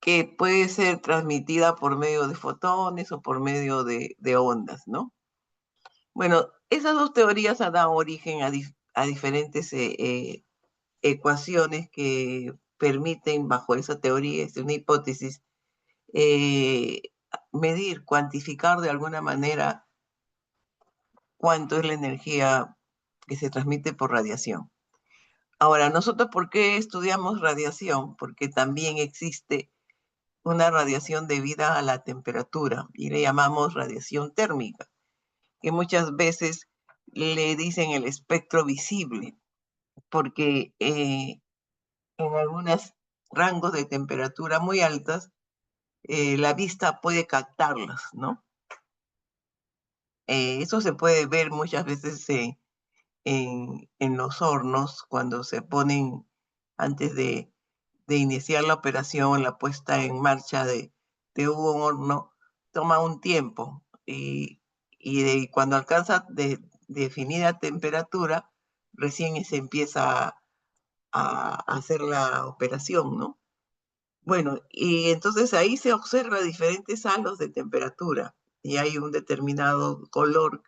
que puede ser transmitida por medio de fotones o por medio de ondas, ¿no? Bueno, esas dos teorías han dado origen a diferentes ecuaciones que permiten, bajo esa teoría, es una hipótesis, eh, medir, cuantificar de alguna manera cuánto es la energía que se transmite por radiación. Ahora, nosotros, ¿por qué estudiamos radiación? Porque también existe una radiación debida a la temperatura y le llamamos radiación térmica, que muchas veces le dicen el espectro visible, porque en algunos rangos de temperatura muy altas, la vista puede captarlas, ¿no? Eso se puede ver muchas veces en los hornos cuando se ponen antes de iniciar la operación, la puesta en marcha de un horno, toma un tiempo y cuando alcanza definida temperatura, recién se empieza a hacer la operación, ¿no? Bueno, y entonces ahí se observa diferentes halos de temperatura y hay un determinado color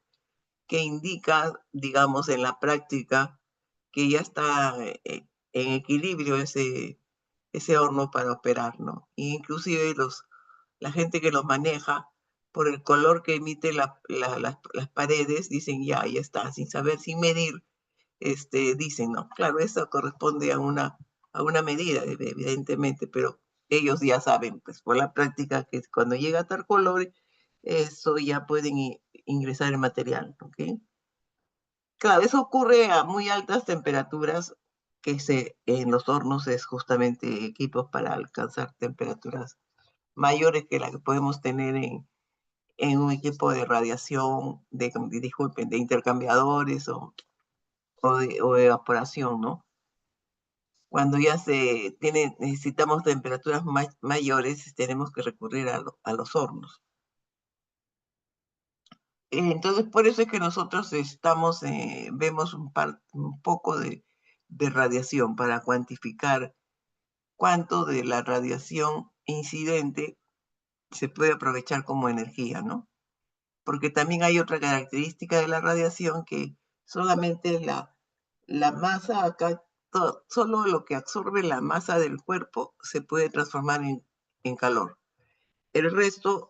que indica, digamos, en la práctica que ya está en equilibrio ese horno para operar, ¿no? Y inclusive la gente que los maneja, por el color que emite las paredes, dicen ya está, sin saber, sin medir, dicen, no, claro, eso corresponde a una medida, evidentemente, pero ellos ya saben, pues por la práctica, que cuando llega a tal color, eso ya pueden ingresar el material, ¿ok? Claro, eso ocurre a muy altas temperaturas, en los hornos es justamente equipos para alcanzar temperaturas mayores que las que podemos tener en un equipo de radiación, disculpen, de intercambiadores o de evaporación, ¿no? Cuando ya necesitamos temperaturas mayores, tenemos que recurrir a los hornos. Entonces, por eso es que nosotros vemos un poco de radiación para cuantificar cuánto de la radiación incidente se puede aprovechar como energía, ¿no? Porque también hay otra característica de la radiación que solamente la masa acá, solo lo que absorbe la masa del cuerpo se puede transformar en calor. El resto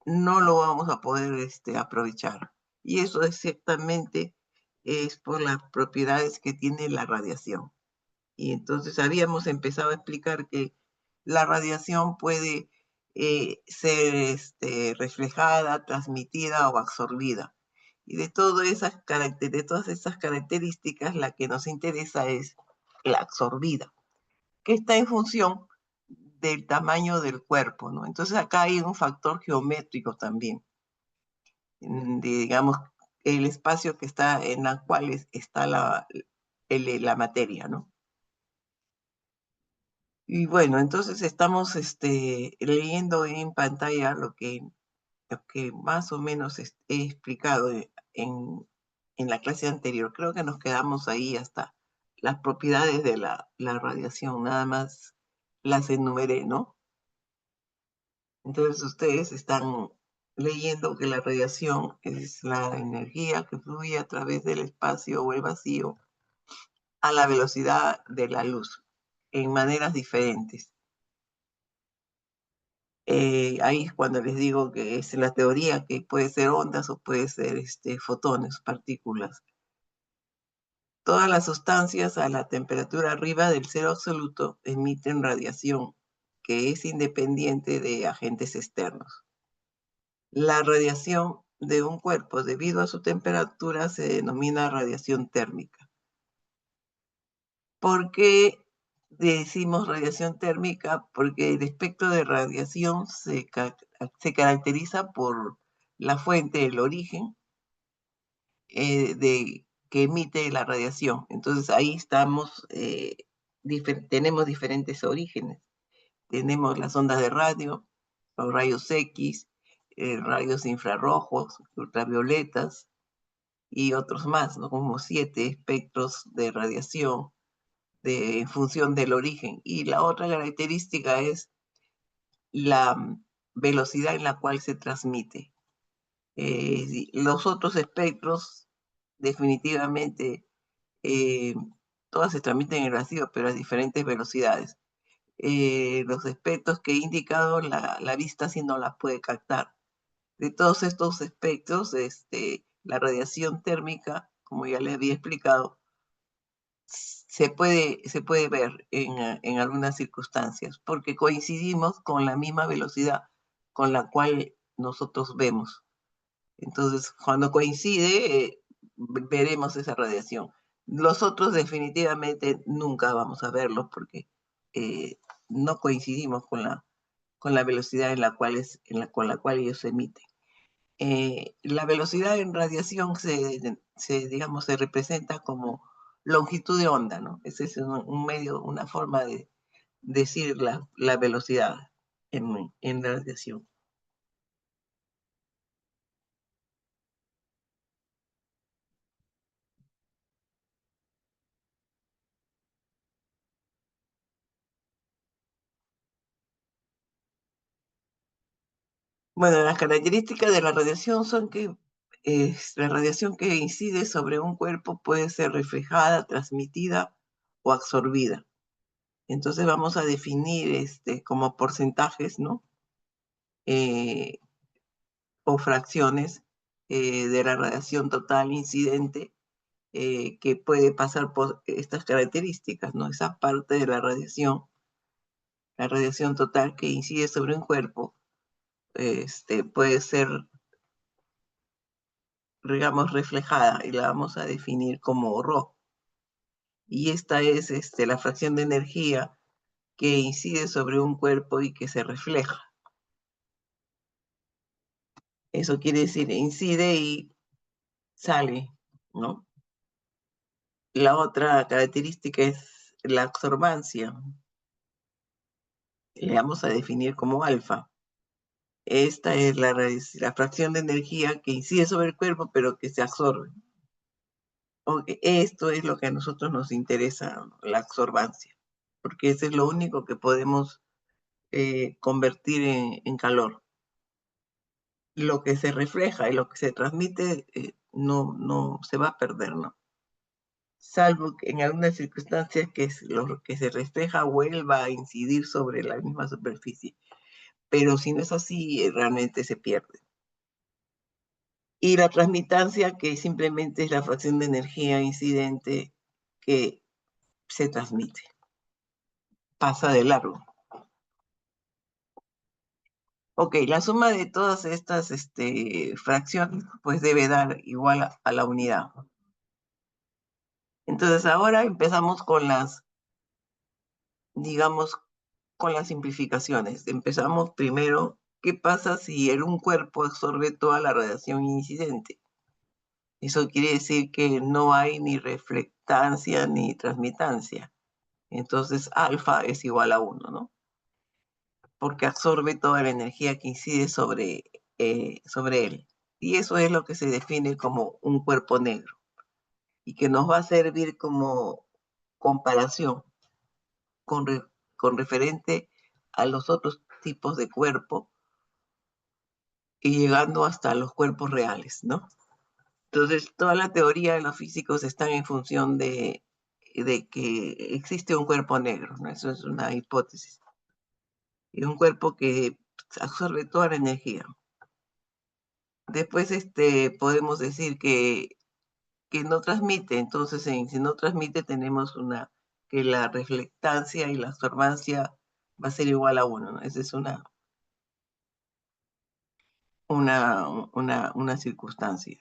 no lo vamos a poder aprovechar. Y eso exactamente es por las propiedades que tiene la radiación. Y entonces habíamos empezado a explicar que la radiación puede ser reflejada, transmitida o absorbida. Y de todas esas características, la que nos interesa es la absorbida, que está en función del tamaño del cuerpo, ¿no? Entonces acá hay un factor geométrico también, digamos, el espacio que está en la cual está la materia, ¿no? Y bueno, entonces estamos leyendo en pantalla lo que más o menos he explicado en la clase anterior. Creo que nos quedamos ahí hasta las propiedades de la radiación, nada más las enumeré, ¿no? Entonces ustedes están leyendo que la radiación es la energía que fluye a través del espacio o el vacío a la velocidad de la luz, en maneras diferentes. Ahí es cuando les digo que es la teoría que puede ser ondas o puede ser fotones, partículas. Todas las sustancias a la temperatura arriba del cero absoluto emiten radiación que es independiente de agentes externos. La radiación de un cuerpo debido a su temperatura se denomina radiación térmica. ¿Por qué decimos radiación térmica? Porque el espectro de radiación se caracteriza por la fuente, el origen que emite la radiación. Entonces ahí tenemos diferentes orígenes. Tenemos las ondas de radio, los rayos X, rayos infrarrojos, ultravioletas y otros más, ¿no? Como 7 espectros de radiación en función del origen. Y la otra característica es la velocidad en la cual se transmite. Los otros espectros, definitivamente, todas se transmiten en el vacío, pero a diferentes velocidades. Los espectros que he indicado, la vista sí no las puede captar. De todos estos espectros, la radiación térmica, como ya les había explicado, se puede ver en algunas circunstancias, porque coincidimos con la misma velocidad con la cual nosotros vemos. Entonces, cuando coincide, veremos esa radiación. Los otros definitivamente nunca vamos a verlos porque eh, no coincidimos con la velocidad con la cual ellos emiten. La velocidad en radiación digamos, se representa como longitud de onda, ¿no? Ese es un medio, una forma de decir la velocidad en la radiación. Bueno, las características de la radiación son que la radiación que incide sobre un cuerpo puede ser reflejada, transmitida o absorbida. Entonces vamos a definir como porcentajes, ¿no? Eh, o fracciones de la radiación total incidente que puede pasar por estas características, ¿no? Esa parte de la radiación total que incide sobre un cuerpo, puede ser, digamos, reflejada y la vamos a definir como Rho. Y esta es la fracción de energía que incide sobre un cuerpo y que se refleja. Eso quiere decir, incide y sale, ¿no? La otra característica es la absorbancia. Le vamos a definir como alfa. Esta es la fracción de energía que incide sobre el cuerpo, pero que se absorbe. Esto es lo que a nosotros nos interesa, la absorbancia, porque eso es lo único que podemos convertir en calor. Lo que se refleja y lo que se transmite no se va a perder, ¿no? Salvo que en algunas circunstancias lo que se refleja vuelva a incidir sobre la misma superficie. Pero si no es así, realmente se pierde. Y la transmitancia, que simplemente es la fracción de energía incidente que se transmite, pasa de largo. Ok, la suma de todas estas fracciones pues debe dar igual a la unidad. Entonces ahora empezamos con digamos, con las simplificaciones. Empezamos primero, ¿qué pasa si un cuerpo absorbe toda la radiación incidente? Eso quiere decir que no hay ni reflectancia ni transmitancia. Entonces alfa es igual a 1, ¿no? Porque absorbe toda la energía que incide sobre él. Y eso es lo que se define como un cuerpo negro y que nos va a servir como comparación con, con referente a los otros tipos de cuerpo y llegando hasta los cuerpos reales, ¿no? Entonces, toda la teoría de los físicos está en función de que existe un cuerpo negro, ¿no? Eso es una hipótesis. Y un cuerpo que absorbe toda la energía. Después podemos decir que no transmite, entonces si no transmite tenemos que la reflectancia y la absorbancia va a ser igual a 1, ¿no? Esa es una circunstancia.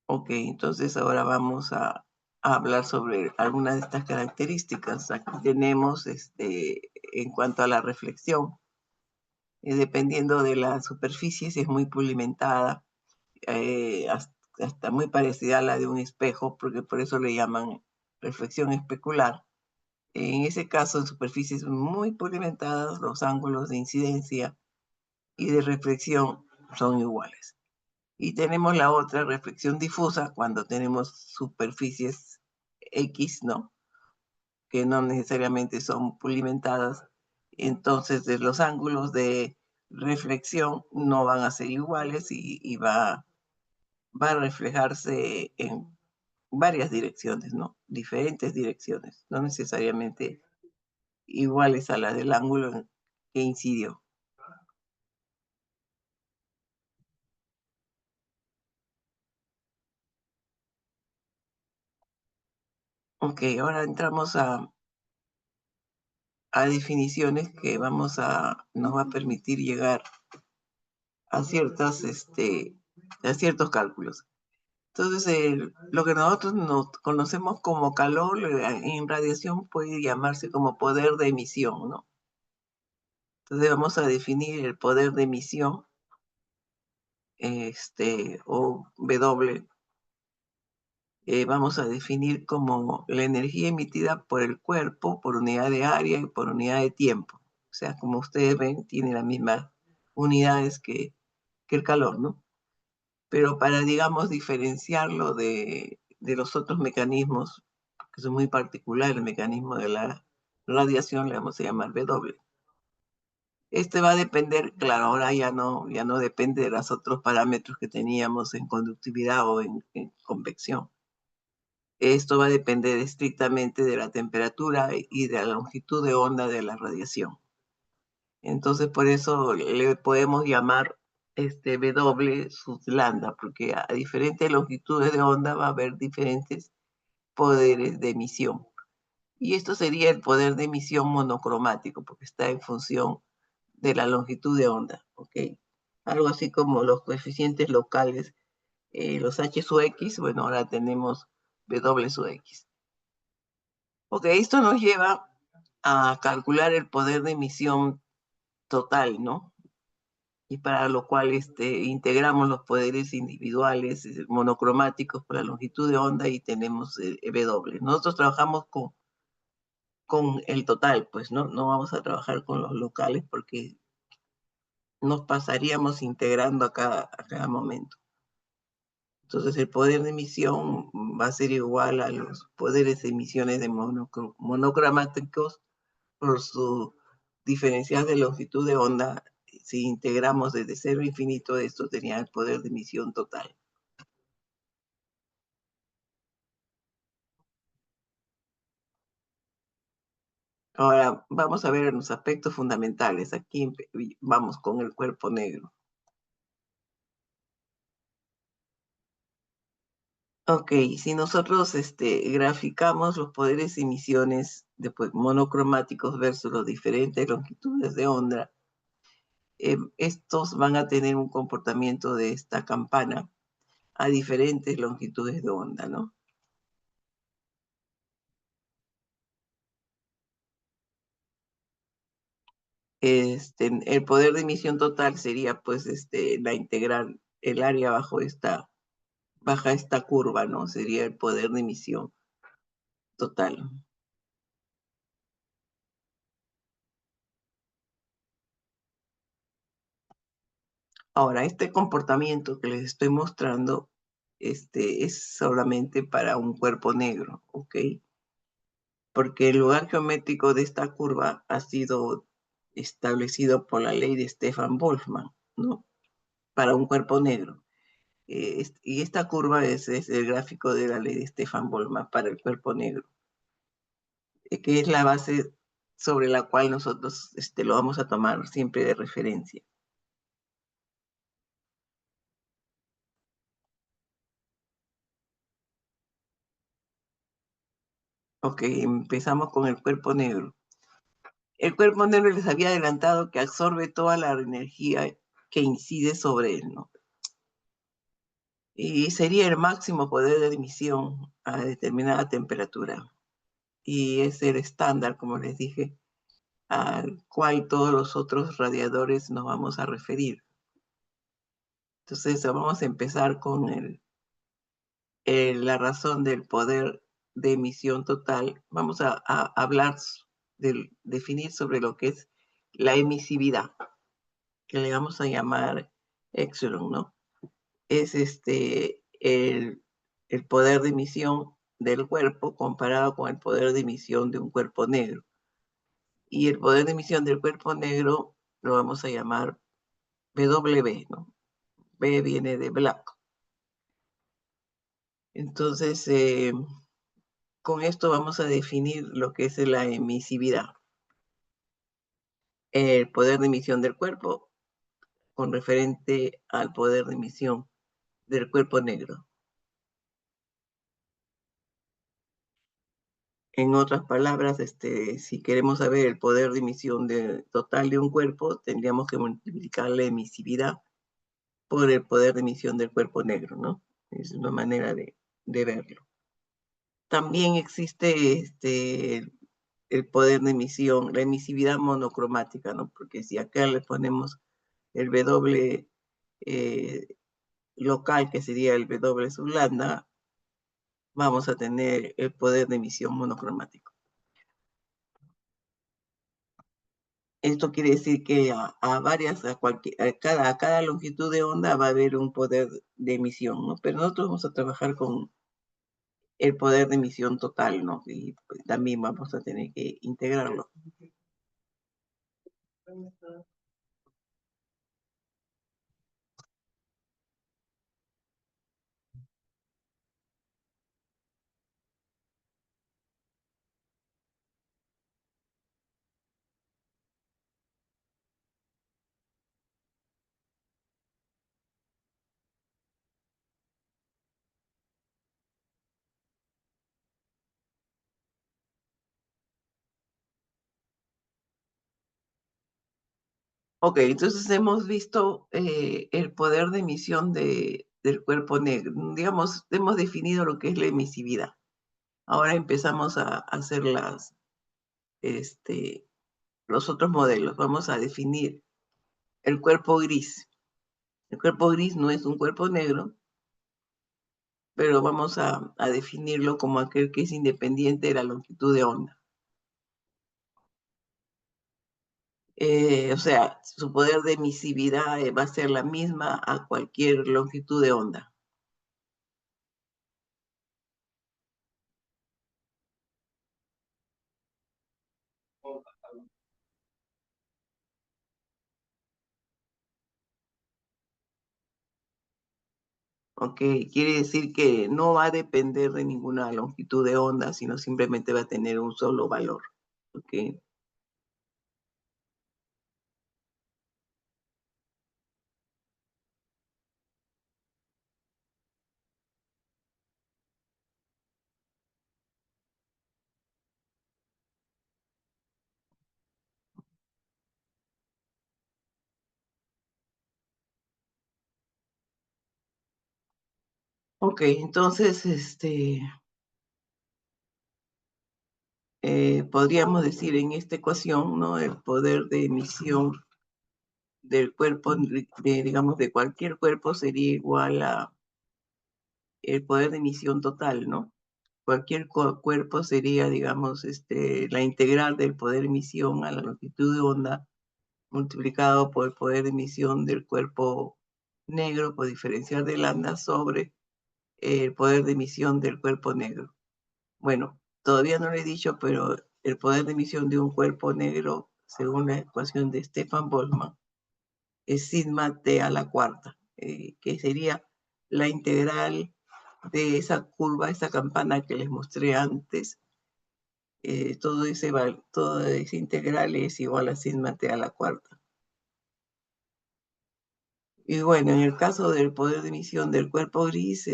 Ok, entonces ahora vamos a hablar sobre algunas de estas características. Aquí tenemos, en cuanto a la reflexión, dependiendo de la superficie, si es muy pulimentada, hasta muy parecida a la de un espejo, porque por eso le llaman reflexión especular. En ese caso, en superficies muy pulimentadas, los ángulos de incidencia y de reflexión son iguales. Y tenemos la otra reflexión difusa cuando tenemos superficies X, ¿no? Que no necesariamente son pulimentadas entonces los ángulos de reflexión no van a ser iguales y va a reflejarse en varias direcciones, ¿no? Diferentes direcciones, no necesariamente iguales a las del ángulo que incidió. Ok, ahora entramos a definiciones que nos va a permitir llegar a a ciertos cálculos. Entonces, lo que nosotros nos conocemos como calor en radiación puede llamarse como poder de emisión, ¿no? Entonces vamos a definir el poder de emisión, o W, vamos a definir como la energía emitida por el cuerpo por unidad de área y por unidad de tiempo. O sea, como ustedes ven, tiene las mismas unidades que el calor, ¿no? Pero para, digamos, diferenciarlo de los otros mecanismos, que son muy particulares, el mecanismo de la radiación, le vamos a llamar W. Este va a depender, claro, ahora ya no depende de los otros parámetros que teníamos en conductividad o en convección. Esto va a depender estrictamente de la temperatura y de la longitud de onda de la radiación. Entonces, por eso le podemos llamar W sub lambda, porque a diferentes longitudes de onda va a haber diferentes poderes de emisión. Y esto sería el poder de emisión monocromático, porque está en función de la longitud de onda, ¿ok? Algo así como los coeficientes locales, los H sub X, bueno, ahora tenemos W sub X. Ok, esto nos lleva a calcular el poder de emisión total, ¿no? Y para lo cual integramos los poderes individuales monocromáticos por la longitud de onda y tenemos W. Nosotros trabajamos con el total, pues no vamos a trabajar con los locales porque nos pasaríamos integrando a cada momento. Entonces el poder de emisión va a ser igual a los poderes de emisiones de monocromáticos por su diferencial de longitud de onda. Si integramos desde cero a infinito, esto tenía el poder de emisión total. Ahora vamos a ver los aspectos fundamentales. Aquí vamos con el cuerpo negro. Ok, si nosotros graficamos los poderes de emisiones monocromáticos versus las diferentes longitudes de onda, estos van a tener un comportamiento de esta campana a diferentes longitudes de onda, ¿no? El poder de emisión total sería pues la integral, el área baja esta curva, ¿no? Sería el poder de emisión total. Ahora, este comportamiento que les estoy mostrando, es solamente para un cuerpo negro, ¿ok? Porque el lugar geométrico de esta curva ha sido establecido por la ley de Stefan Boltzmann, ¿no? Para un cuerpo negro. Y esta curva es el gráfico de la ley de Stefan Boltzmann para el cuerpo negro, que es la base sobre la cual nosotros lo vamos a tomar siempre de referencia. Ok, empezamos con el cuerpo negro. El cuerpo negro les había adelantado que absorbe toda la energía que incide sobre él, ¿no? Y sería el máximo poder de emisión a determinada temperatura. Y es el estándar, como les dije, al cual todos los otros radiadores nos vamos a referir. Entonces vamos a empezar con la razón del poder de emisión total. Vamos a hablar, definir sobre lo que es la emisividad, que le vamos a llamar epsilon, ¿no? Es el poder de emisión del cuerpo comparado con el poder de emisión de un cuerpo negro. y el poder de emisión del cuerpo negro lo vamos a llamar BW, ¿no? B viene de black. Entonces, con esto vamos a definir lo que es la emisividad. El poder de emisión del cuerpo con referente al poder de emisión del cuerpo negro. En otras palabras, si queremos saber el poder de emisión total de un cuerpo, tendríamos que multiplicar la emisividad por el poder de emisión del cuerpo negro, ¿no? Es una manera de verlo. También existe el poder de emisión, la emisividad monocromática, ¿no? Porque si acá le ponemos el W local, que sería el W sub lambda, vamos a tener el poder de emisión monocromático. Esto quiere decir que a cada longitud de onda va a haber un poder de emisión, ¿no? Pero nosotros vamos a trabajar con el poder de emisión total, ¿no? Y pues, también vamos a tener que integrarlo. Ok, entonces hemos visto el poder de emisión del cuerpo negro. Digamos, hemos definido lo que es la emisividad. Ahora empezamos a hacer este, los otros modelos. Vamos a definir el cuerpo gris. El cuerpo gris no es un cuerpo negro, pero vamos a definirlo como aquel que es independiente de la longitud de onda. O sea, su poder de emisividad va a ser la misma a cualquier longitud de onda. ¿Ok? Quiere decir que no va a depender de ninguna longitud de onda, sino simplemente va a tener un solo valor. ¿Ok? Ok, entonces, podríamos decir en esta ecuación, ¿no? El poder de emisión del cuerpo, digamos, de cualquier cuerpo sería igual a el poder de emisión total, ¿no? Cualquier cuerpo sería, digamos, la integral del poder de emisión a la longitud de onda multiplicado por el poder de emisión del cuerpo negro por diferencial de lambda sobre el poder de emisión del cuerpo negro. Bueno, todavía no lo he dicho, pero el poder de emisión de un cuerpo negro, según la ecuación de Stefan Boltzmann, es sigma t a la cuarta, que sería la integral de esa curva, esa campana que les mostré antes. Toda esa integral es igual a sigma t a la cuarta. Y bueno, en el caso del poder de emisión del cuerpo gris,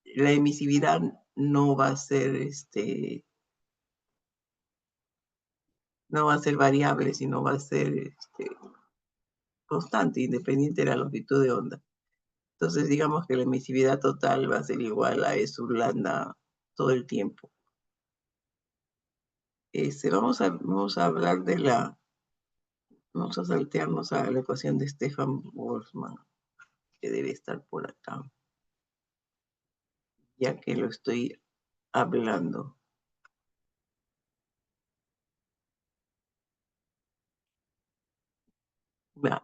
la emisividad no va a ser, no va a ser variable, sino va a ser constante, independiente de la longitud de onda. Entonces, digamos que la emisividad total va a ser igual a E sub lambda todo el tiempo. Vamos a hablar vamos a saltearnos a la ecuación de Stefan Boltzmann, que debe estar por acá, ya que lo estoy hablando.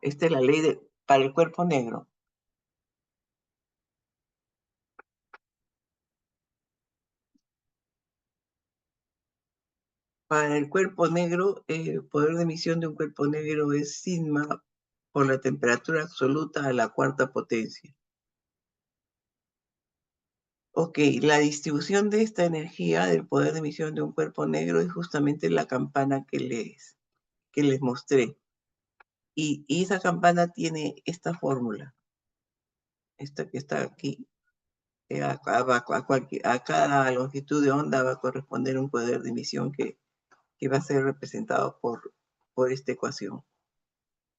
Esta es la ley para el cuerpo negro. Para el cuerpo negro, el poder de emisión de un cuerpo negro es sigma por la temperatura absoluta a la cuarta potencia. Ok, la distribución de esta energía del poder de emisión de un cuerpo negro es justamente la campana que les mostré. Y esa campana tiene esta fórmula, esta que está aquí. A cada longitud de onda va a corresponder un poder de emisión que va a ser representado por esta ecuación.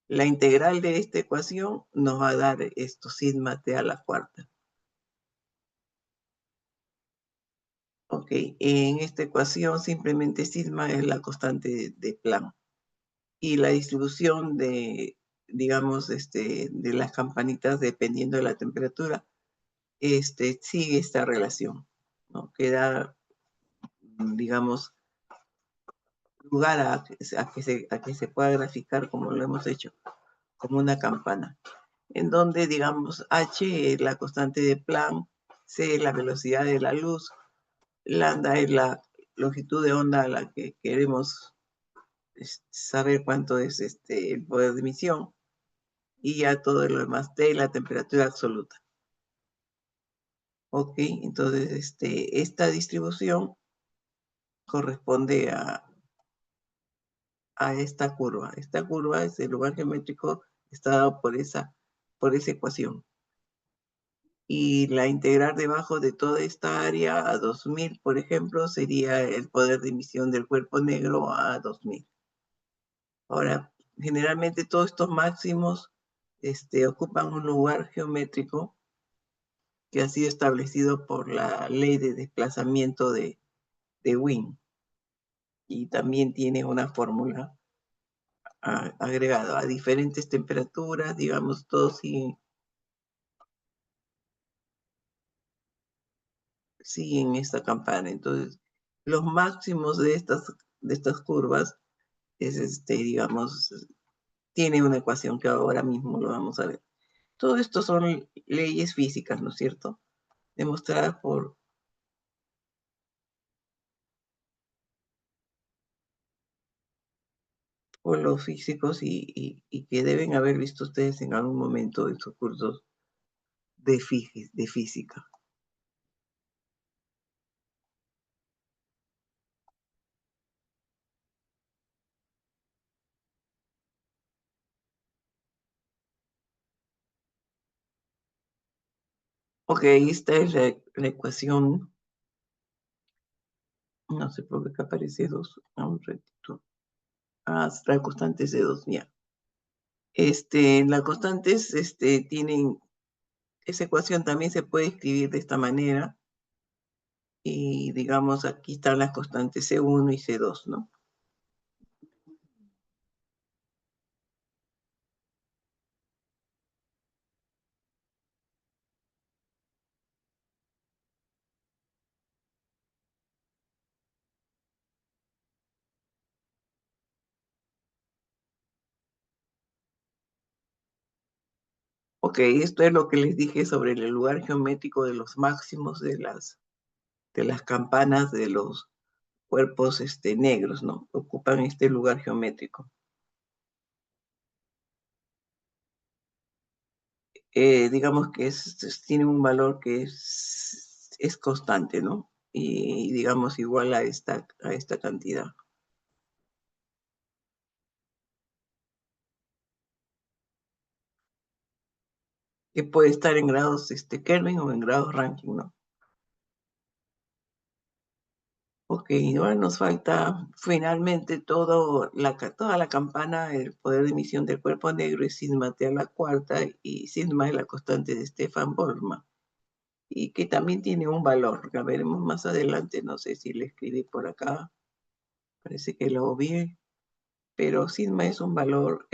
La integral de esta ecuación nos va a dar esto, sigma t a la cuarta. Ok, en esta ecuación simplemente sigma es la constante de Planck. Y la distribución de, digamos, de las campanitas dependiendo de la temperatura, sigue esta relación, ¿no? Que da, digamos, lugar a que se pueda graficar como lo hemos hecho, como una campana, en donde, digamos, h es la constante de Planck, c es la velocidad de la luz, lambda es la longitud de onda a la que queremos saber cuánto es el poder de emisión, y ya todo lo demás, T la temperatura absoluta. Ok, entonces esta distribución corresponde a esta curva. Esta curva es el lugar geométrico, está dado por esa ecuación. Y la integral debajo de toda esta área a 2000, por ejemplo, sería el poder de emisión del cuerpo negro a 2000. Ahora, generalmente todos estos máximos ocupan un lugar geométrico que ha sido establecido por la ley de desplazamiento de Wien, y también tiene una fórmula agregada a diferentes temperaturas, digamos, todos siguen esta campana. Entonces, los máximos de estas curvas es, digamos, tiene una ecuación que ahora mismo lo vamos a ver. Todo esto son leyes físicas, ¿no es cierto? Demostradas por los físicos y que deben haber visto ustedes en algún momento en sus cursos de física. Ok, esta es la ecuación, no sé por qué aparece 2, un ratito. La constante es de 2, ya. Las constantes tienen, esa ecuación también se puede escribir de esta manera, y digamos aquí están las constantes C1 y C2, ¿no? Ok, esto es lo que les dije sobre el lugar geométrico de los máximos de las campanas de los cuerpos negros, ¿no? Ocupan este lugar geométrico. Digamos que tiene un valor que es constante, ¿no? Y digamos igual a esta cantidad. Que puede estar en grados Kelvin o en grados Rankine, ¿no? Ok, ahora nos falta finalmente toda la campana, el poder de emisión del cuerpo negro es sigma t a la cuarta, y sigma es la constante de Stefan Boltzmann, y que también tiene un valor, que veremos más adelante, no sé si le escribí por acá, parece que lo obvié, pero sigma es un valor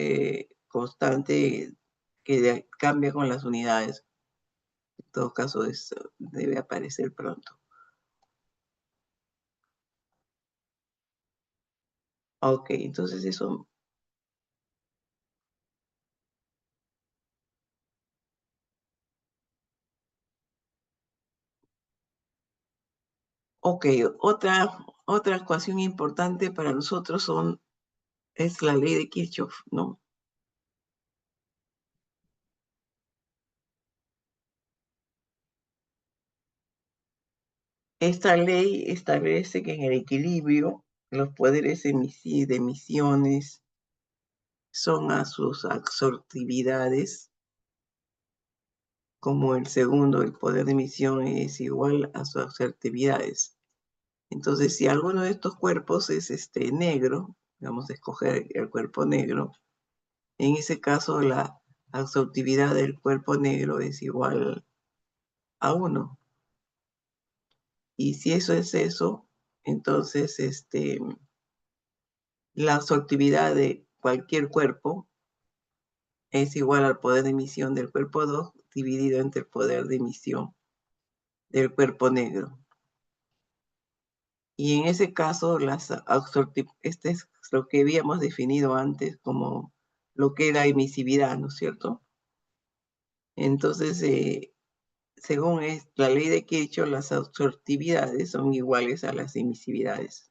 constante que cambia con las unidades. En todo caso, eso debe aparecer pronto. Ok, entonces eso. Ok, Otra ecuación importante para nosotros es la ley de Kirchhoff, ¿no? Esta ley establece que en el equilibrio los poderes de emisiones son a sus absortividades, como el segundo, el poder de emisión es igual a sus absortividades. Entonces, si alguno de estos cuerpos es negro, vamos a escoger el cuerpo negro, en ese caso la absortividad del cuerpo negro es igual a 1. Y si eso es eso, entonces la absortividad de cualquier cuerpo es igual al poder de emisión del cuerpo 2 dividido entre el poder de emisión del cuerpo negro. Y en ese caso, este es lo que habíamos definido antes como lo que era emisividad, ¿no es cierto? Entonces, según la ley de Kirchhoff, las absortividades son iguales a las emisividades.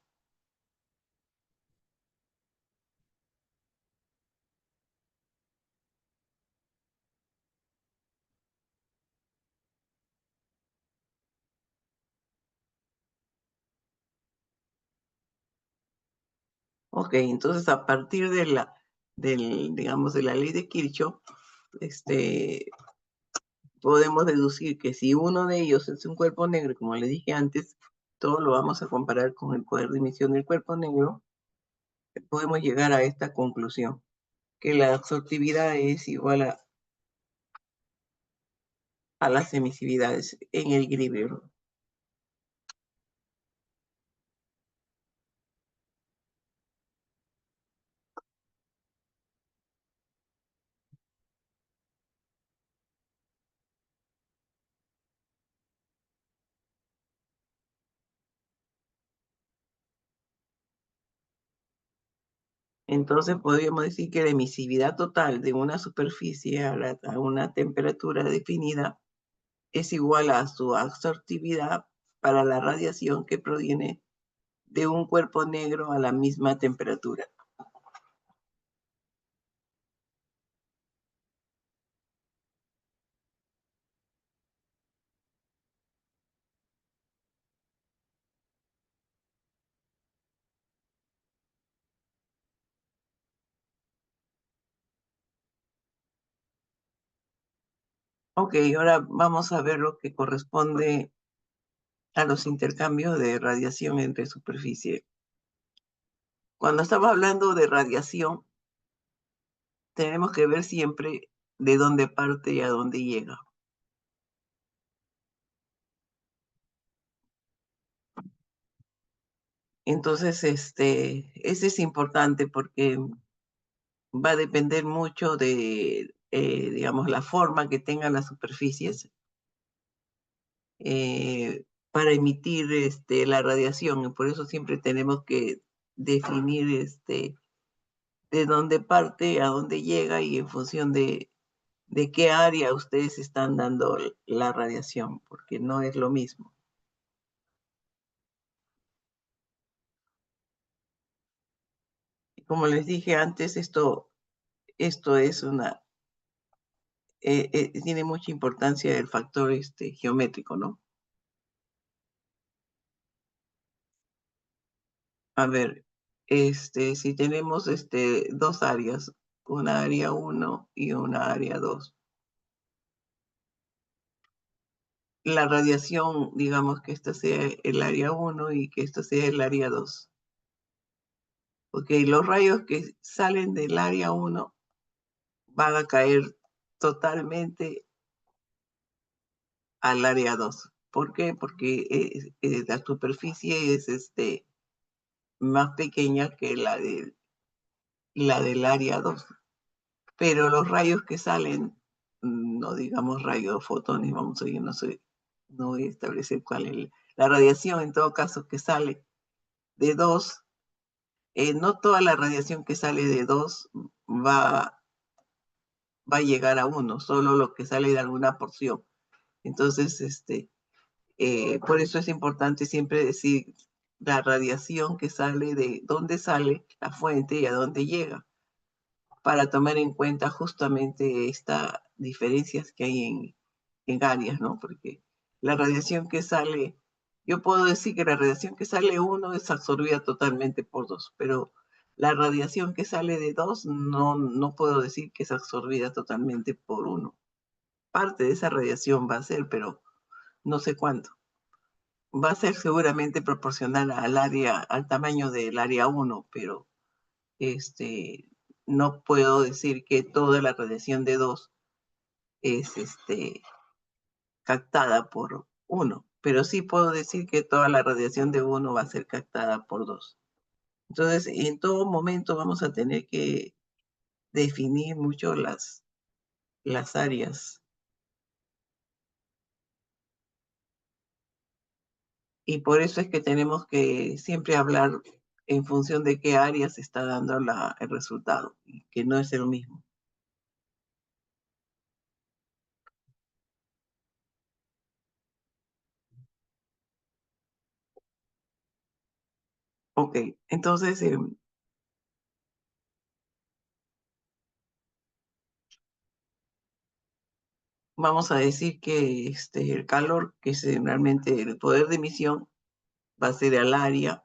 Ok, entonces a partir digamos, de la ley de Kirchhoff, este, podemos deducir que si uno de ellos es un cuerpo negro, como le dije antes, todo lo vamos a comparar con el poder de emisión del cuerpo negro, podemos llegar a esta conclusión, que la absortividad es igual a las emisividades en el equilibrio. Entonces podríamos decir que la emisividad total de una superficie a una temperatura definida es igual a su absortividad para la radiación que proviene de un cuerpo negro a la misma temperatura. Ok, ahora vamos a ver lo que corresponde a los intercambios de radiación entre superficie. Cuando estamos hablando de radiación, tenemos que ver siempre de dónde parte y a dónde llega. Entonces, ese es importante porque va a depender mucho de, digamos, la forma que tengan las superficies para emitir la radiación. Y por eso siempre tenemos que definir de dónde parte, a dónde llega y en función de qué área ustedes están dando la radiación, porque no es lo mismo. Como les dije antes, esto es tiene mucha importancia el factor geométrico, ¿no? A ver, si tenemos dos áreas, una área 1 y una área 2, la radiación, digamos que esta sea el área 1 y que esta sea el área 2. Ok, los rayos que salen del área 1 van a caer totalmente al área 2. ¿Por qué? Porque la superficie es más pequeña que la del área 2. Pero los rayos que salen, no digamos rayos fotones, vamos a ir, no voy a establecer cuál es la radiación en todo caso que sale de 2, no toda la radiación que sale de 2 va, va a llegar a 1, solo lo que sale de alguna porción. Entonces, por eso es importante siempre decir la radiación que sale de dónde sale la fuente y a dónde llega, para tomar en cuenta justamente estas diferencias que hay en áreas, ¿no? Porque la radiación que sale, yo puedo decir que la radiación que sale uno es absorbida totalmente por dos, pero la radiación que sale de dos no puedo decir que es absorbida totalmente por uno. Parte de esa radiación va a ser, pero no sé cuánto. Va a ser seguramente proporcional al área, al tamaño del área uno, pero este, no puedo decir que toda la radiación de dos es captada por uno, pero sí puedo decir que toda la radiación de uno va a ser captada por dos. Entonces, en todo momento vamos a tener que definir mucho las áreas, y por eso es que tenemos que siempre hablar en función de qué área se está dando el resultado, y que no es el mismo. Ok, entonces vamos a decir que el calor, que es realmente el poder de emisión, va a ser al área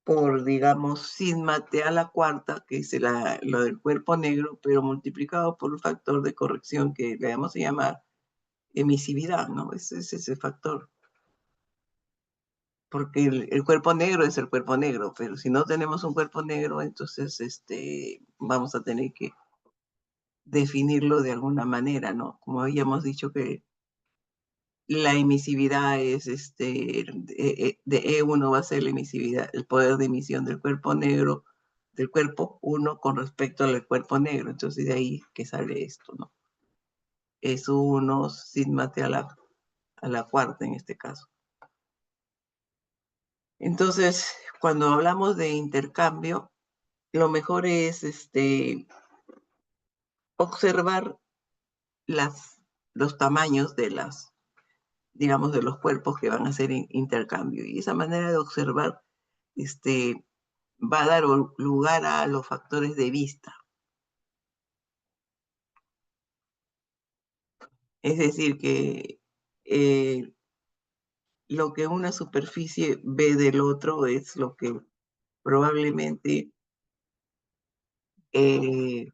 por, digamos, sigma t a la cuarta, que es lo del cuerpo negro, pero multiplicado por un factor de corrección que le vamos a llamar emisividad, ¿no? Ese es ese factor. Porque el cuerpo negro es el cuerpo negro, pero si no tenemos un cuerpo negro, entonces vamos a tener que definirlo de alguna manera, ¿no? Como habíamos dicho que la emisividad es de E1 va a ser la emisividad, el poder de emisión del cuerpo negro, del cuerpo 1 con respecto al cuerpo negro. Entonces de ahí que sale esto, ¿no? Es 1 sigma t a la cuarta en este caso. Entonces, cuando hablamos de intercambio, lo mejor es observar los tamaños de digamos, de los cuerpos que van a hacer intercambio. Y esa manera de observar va a dar lugar a los factores de vista. Es decir, que eh, lo que una superficie ve del otro es lo que probablemente eh,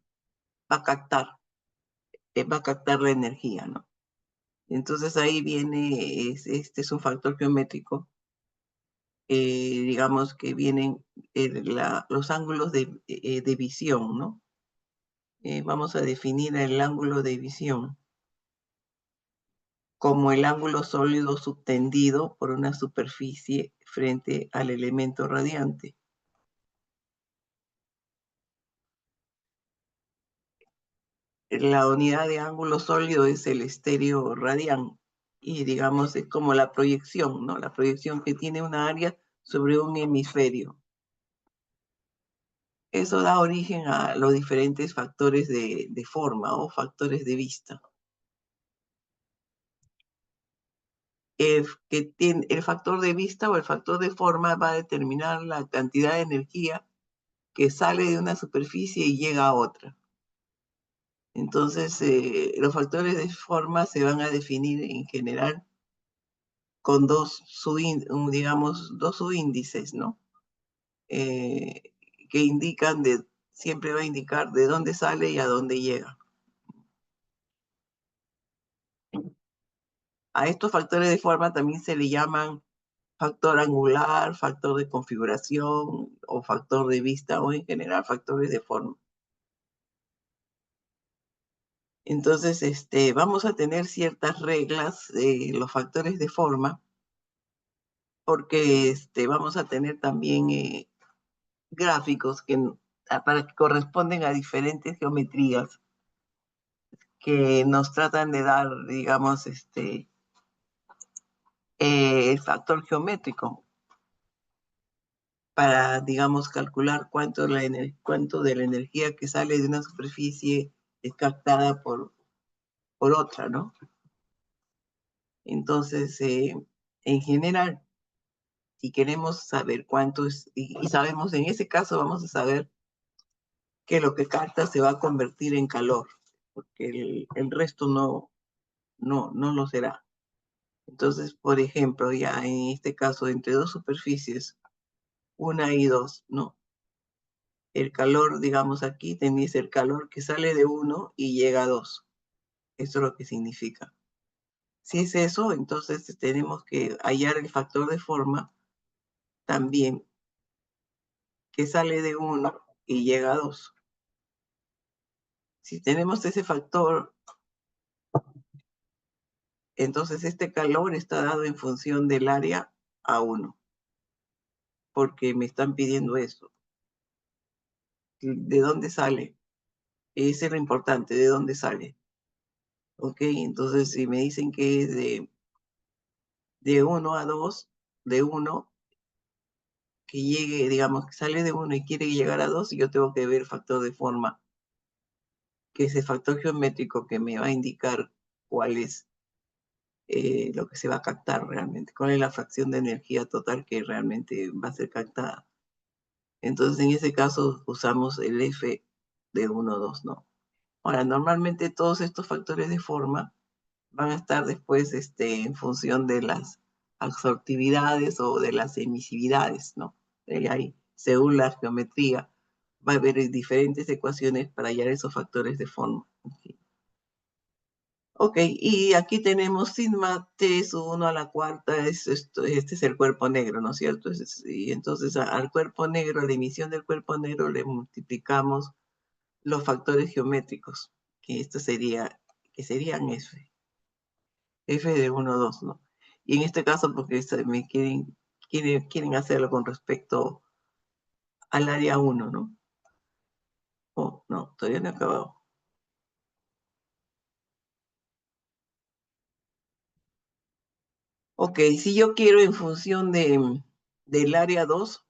va a captar, va a captar la energía, ¿no? Entonces ahí viene, este es un factor geométrico, digamos que vienen los ángulos de visión, ¿no? Vamos a definir el ángulo de visión como el ángulo sólido subtendido por una superficie frente al elemento radiante. La unidad de ángulo sólido es el estéreo radián, y digamos es como la proyección, ¿no? La proyección que tiene una área sobre un hemisferio. Eso da origen a los diferentes factores de forma o factores de vista. El factor de vista o el factor de forma va a determinar la cantidad de energía que sale de una superficie y llega a otra. Entonces, los factores de forma se van a definir en general con digamos, dos subíndices, ¿no? Eh, que siempre va a indicar de dónde sale y a dónde llega. A estos factores de forma también se le llaman factor angular, factor de configuración o factor de vista, o en general factores de forma. Entonces, vamos a tener ciertas reglas de los factores de forma, porque vamos a tener también gráficos que corresponden a diferentes geometrías que nos tratan de dar, digamos, el factor geométrico para, digamos, calcular cuánto de la energía que sale de una superficie es captada por otra, ¿no? Entonces, en general, Si queremos saber cuánto es, y sabemos, en ese caso vamos a saber que lo que capta se va a convertir en calor, porque el resto no lo será. Entonces, por ejemplo, ya en este caso, entre dos superficies, una y dos, ¿no? El calor, digamos aquí, tenéis el calor que sale de uno y llega a dos. Eso es lo que significa. Si es eso, entonces tenemos que hallar el factor de forma también que sale de uno y llega a dos. Si tenemos ese factor, entonces este calor está dado en función del área a uno, porque me están pidiendo eso. ¿De dónde sale? Ese es lo importante, ¿de dónde sale? Ok, entonces si me dicen que es de 1 a 2, de 1, que llegue, digamos, que sale de 1 y quiere llegar a 2, yo tengo que ver el factor de forma, que es el factor geométrico que me va a indicar cuál es lo que se va a captar realmente, cuál es la fracción de energía total que realmente va a ser captada. Entonces, en ese caso, usamos el F de 1, 2, ¿no? Ahora, normalmente todos estos factores de forma van a estar después en función de las absortividades o de las emisividades, ¿no? Ahí, según la geometría, va a haber diferentes ecuaciones para hallar esos factores de forma. Ok, y aquí tenemos sigma T sub 1 a la cuarta, este es el cuerpo negro, ¿no es cierto? Y entonces al cuerpo negro, a la emisión del cuerpo negro, le multiplicamos los factores geométricos, que esto sería, que serían F de 1, 2, ¿no? Y en este caso, porque me quieren hacerlo con respecto al área 1, ¿no? Oh, no, todavía no he acabado. Ok, si yo quiero en función del área 2,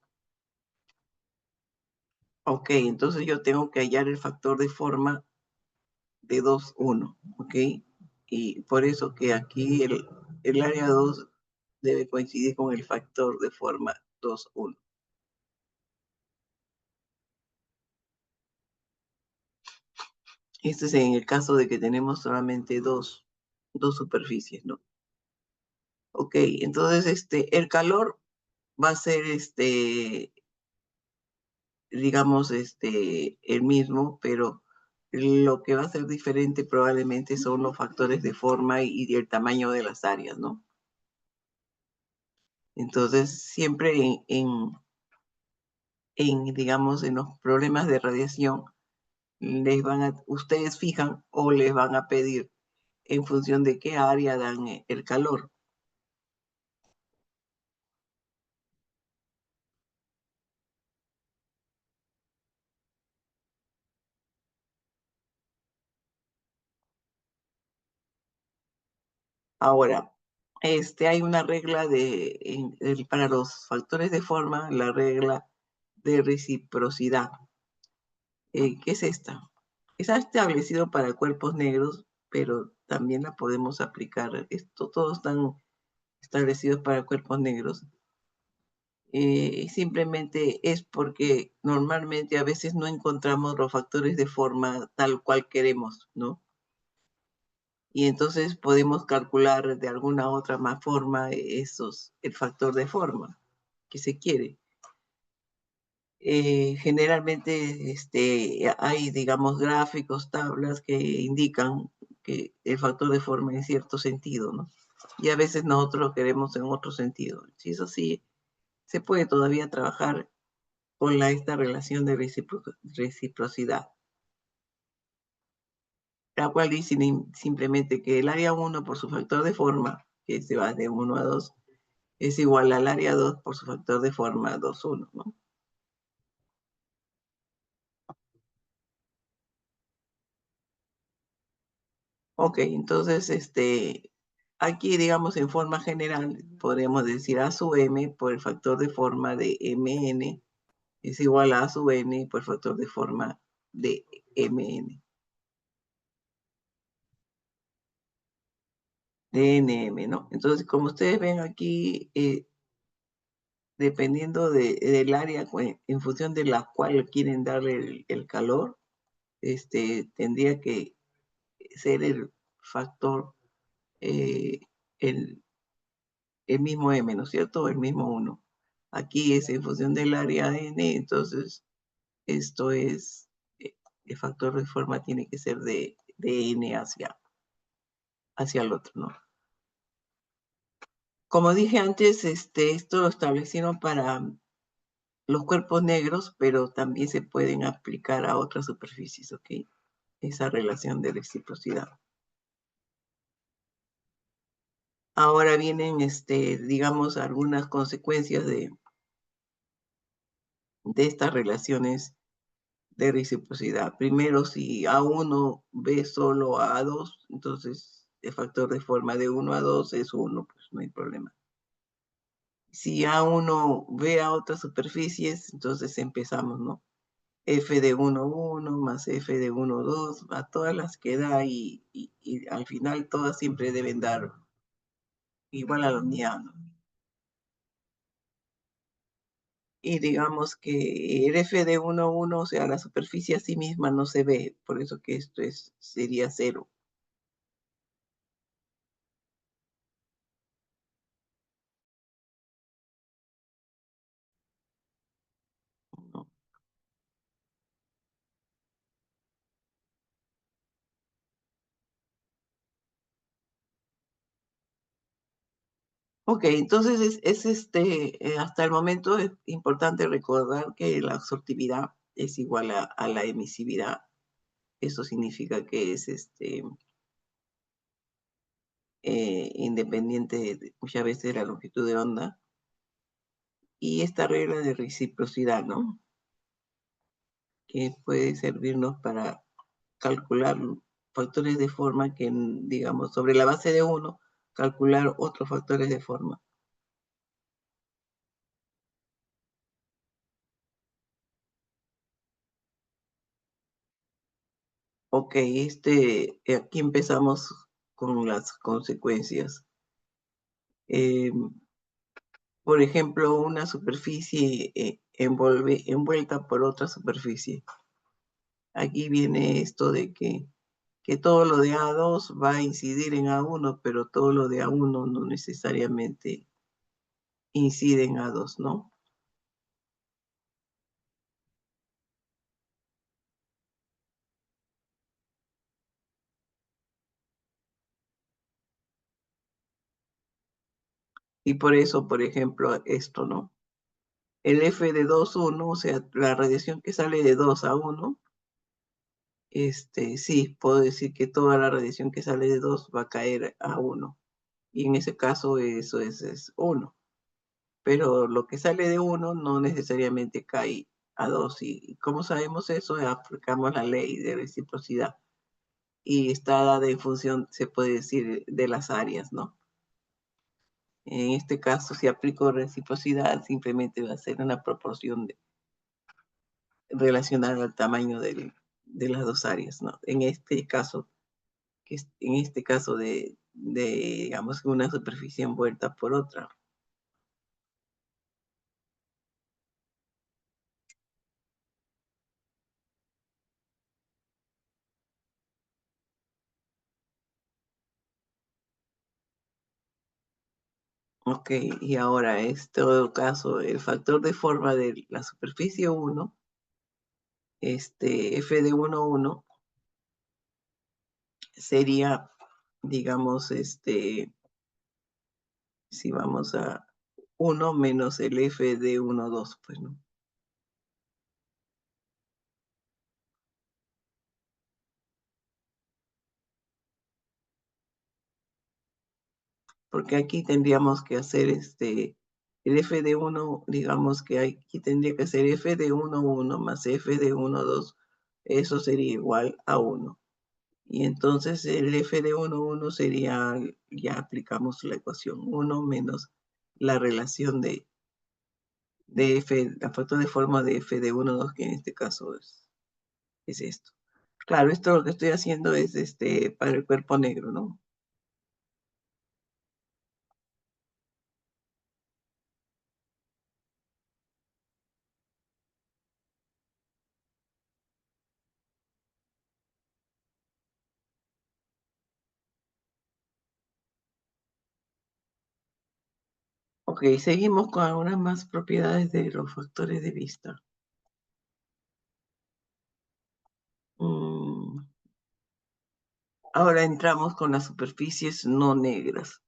ok, entonces yo tengo que hallar el factor de forma de 2, 1, ok. Y por eso que aquí el área 2 debe coincidir con el factor de forma 2, 1. Este es en el caso de que tenemos solamente dos superficies, ¿no? Ok, entonces el calor va a ser digamos, el mismo, pero lo que va a ser diferente probablemente son los factores de forma y el tamaño de las áreas, ¿no? Entonces, siempre digamos, en los problemas de radiación, ustedes fijan o les van a pedir en función de qué área dan el calor. Ahora, hay una regla para los factores de forma, la regla de reciprocidad. ¿Qué es esta? Está establecido para cuerpos negros, pero también la podemos aplicar. Todos están establecidos para cuerpos negros. Simplemente es porque normalmente a veces no encontramos los factores de forma tal cual queremos, ¿no? Y entonces podemos calcular de alguna otra más forma el factor de forma que se quiere. Generalmente hay, digamos, gráficos, tablas que indican que el factor de forma en cierto sentido, ¿no? Y a veces nosotros lo queremos en otro sentido. Si eso sí, se puede todavía trabajar con esta relación de reciprocidad, la cual dice simplemente que el área 1 por su factor de forma, que se va de 1 a 2, es igual al área 2 por su factor de forma 2, 1, ¿no? Ok, entonces, aquí, digamos, en forma general, podríamos decir A sub m por el factor de forma de mn es igual a sub n por el factor de forma de mn, de nm, ¿no? Entonces, como ustedes ven aquí, dependiendo del área en función de la cual quieren darle el calor, tendría que ser el factor, eh, el, el mismo M, ¿no es cierto? El mismo uno. Aquí es en función del área N, entonces esto es, el factor de forma tiene que ser de N hacia el otro, ¿no? Como dije antes, esto lo establecieron para los cuerpos negros, pero también se pueden aplicar a otras superficies, ¿ok? Esa relación de reciprocidad. Ahora vienen, digamos, algunas consecuencias de estas relaciones de reciprocidad. Primero, si A1 ve solo a A2, entonces el factor de forma de 1 a 2 es 1, pues no hay problema. Si A1 ve a otras superficies, entonces empezamos, ¿no? F de 1, 1 más F de 1, 2, a todas las que da y al final todas siempre deben dar igual a la unidad, ¿no? Y digamos que el F de 1, 1, o sea, la superficie a sí misma no se ve, por eso que esto sería 0, ¿no? Ok, entonces hasta el momento es importante recordar que la absortividad es igual a la emisividad. Eso significa que es independiente muchas veces de la longitud de onda. Y esta regla de reciprocidad, ¿no? Que puede servirnos para calcular factores de forma que, digamos, sobre la base de uno, calcular otros factores de forma. Ok, aquí empezamos con las consecuencias. Eh, por ejemplo, una superficie envuelta por otra superficie. Aquí viene esto de que todo lo de A2 va a incidir en A1, pero todo lo de A1 no necesariamente incide en A2, ¿no? Y por eso, por ejemplo, esto, ¿no? El F de 2, 1, o sea, la radiación que sale de 2 a 1, sí, puedo decir que toda la radiación que sale de 2 va a caer a 1. Y en ese caso eso es 1. Pero lo que sale de 1 no necesariamente cae a 2. Y como sabemos eso, aplicamos la ley de reciprocidad. Y está dada en función, se puede decir, de las áreas, ¿no? En este caso, si aplico reciprocidad, simplemente va a ser una proporción relacionada al tamaño de las dos áreas, ¿no? En este caso, en este caso digamos, una superficie envuelta por otra. Ok, y ahora, en todo caso, el factor de forma de la superficie 1, F de 1, 1, sería, digamos, si vamos a 1 menos el F de 1, 2, pues, ¿no? Porque aquí tendríamos que hacer el F de 1, digamos que aquí tendría que ser F de 1, 1 más F de 1, 2, eso sería igual a 1. Y entonces el F de 1, 1 sería, ya aplicamos la ecuación 1 menos la relación de F, la factor de forma de F de 1, 2, que en este caso es esto. Claro, esto lo que estoy haciendo es para el cuerpo negro, ¿no? Ok, seguimos con algunas más propiedades de los factores de vista. Mm, Ahora entramos con las superficies no negras.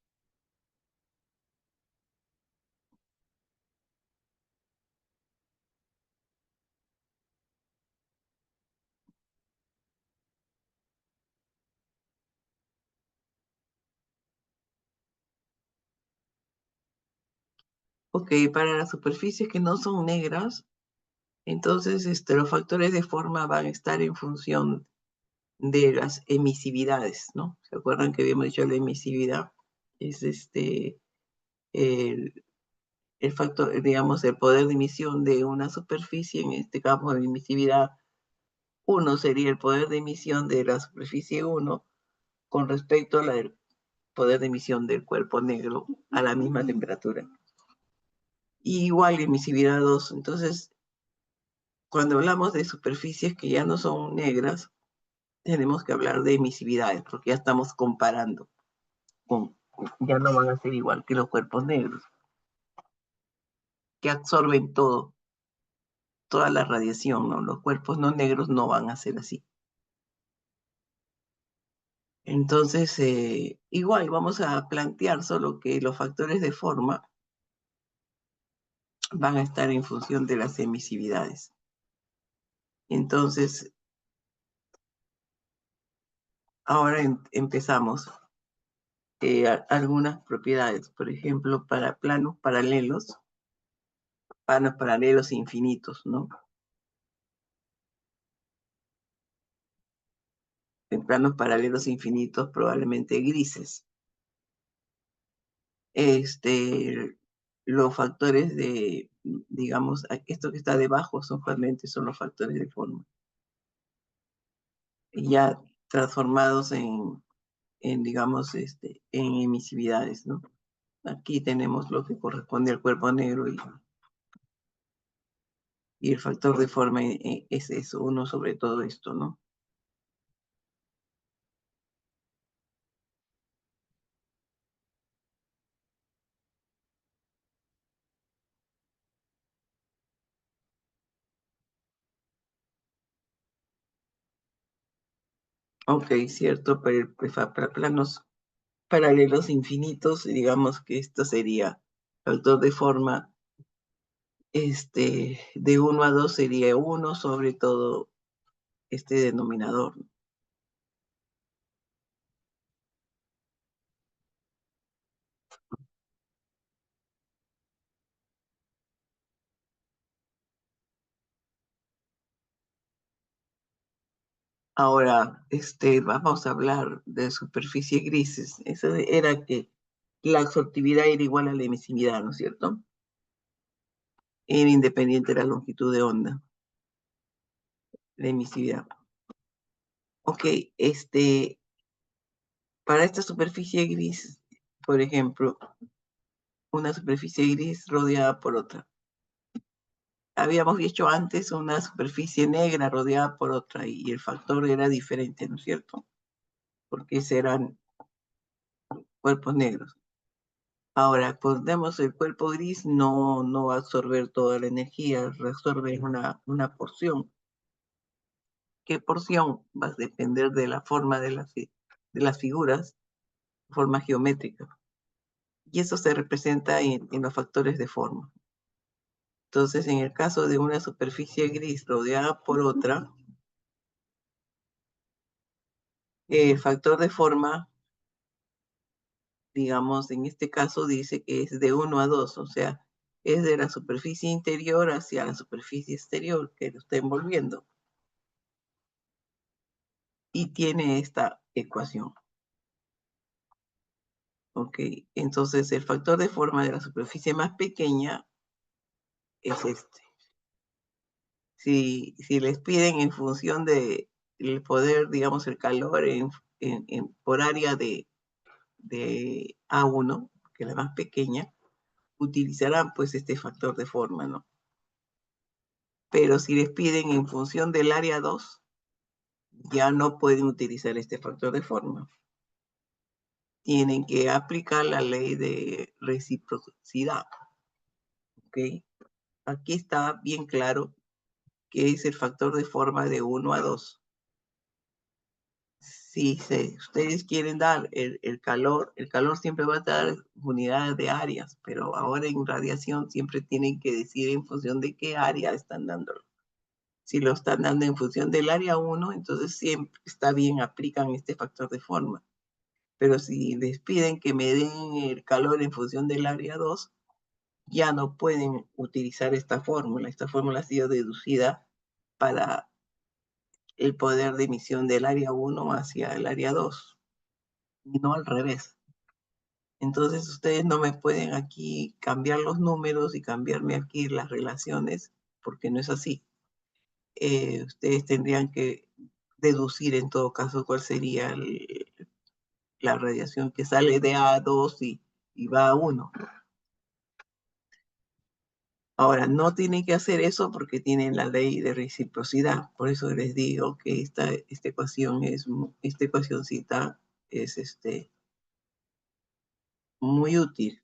Ok, para las superficies que no son negras, entonces los factores de forma van a estar en función de las emisividades, ¿no? ¿Se acuerdan que habíamos dicho la emisividad? Es el, el factor, digamos, el poder de emisión de una superficie, en este campo de emisividad uno sería el poder de emisión de la superficie uno con respecto al poder de emisión del cuerpo negro a la misma temperatura. Y igual emisividad 2. Entonces, cuando hablamos de superficies que ya no son negras, tenemos que hablar de emisividades, porque ya estamos comparando con, ya no van a ser igual que los cuerpos negros, que absorben todo, toda la radiación, ¿no? Los cuerpos no negros no van a ser así. Entonces, igual vamos a plantear solo que los factores de forma van a estar en función de las emisividades. Entonces, ahora empezamos. Algunas propiedades, por ejemplo, para planos paralelos infinitos, ¿no? En planos paralelos infinitos, probablemente grises. Los factores de, digamos, esto que está debajo son los factores de forma, ya transformados digamos, en emisividades, ¿no? Aquí tenemos lo que corresponde al cuerpo negro y el factor de forma es eso, uno sobre todo esto, ¿no? Ok, cierto, para planos paralelos infinitos, digamos que esto sería factor de forma, de uno a 2 sería uno sobre todo este denominador. Ahora, vamos a hablar de superficie grises. Eso era que la absortividad era igual a la emisividad, ¿no es cierto? Era independiente de la longitud de onda, la emisividad. Ok, para esta superficie gris, por ejemplo, una superficie gris rodeada por otra. Habíamos dicho antes una superficie negra rodeada por otra y el factor era diferente, ¿no es cierto? Porque eran cuerpos negros. Ahora, ponemos el cuerpo gris, no va a absorber toda la energía, reabsorbe una porción. ¿Qué porción? Va a depender de la forma de las figuras, forma geométrica. Y eso se representa en los factores de forma. Entonces, en el caso de una superficie gris rodeada por otra, el factor de forma, digamos, en este caso dice que es de 1 a 2, o sea, es de la superficie interior hacia la superficie exterior que lo está envolviendo. Y tiene esta ecuación. Ok, entonces el factor de forma de la superficie más pequeña es este. Si les piden en función de el poder, digamos, el calor por área de A1, que es la más pequeña, utilizarán pues este factor de forma, ¿no? Pero si les piden en función del área 2, ya no pueden utilizar este factor de forma. tienen que aplicar la ley de reciprocidad. ¿Ok? Aquí está bien claro que es el factor de forma de 1 a 2. Si ustedes quieren dar el calor siempre va a dar unidades de áreas, pero ahora en radiación siempre tienen que decir en función de qué área están dándolo. Si lo están dando en función del área 1, entonces siempre está bien, aplican este factor de forma. Pero si les piden que me den el calor en función del área 2, ya no pueden utilizar esta fórmula. Esta fórmula ha sido deducida para el poder de emisión del área 1 hacia el área 2 y no al revés. Entonces ustedes no me pueden aquí cambiar los números y cambiarme aquí las relaciones porque no es así. Ustedes tendrían que deducir en todo caso cuál sería la radiación que sale de A2 y va a 1. Ahora, no tienen que hacer eso porque tienen la ley de reciprocidad. Por eso les digo que esta ecuacióncita es muy útil,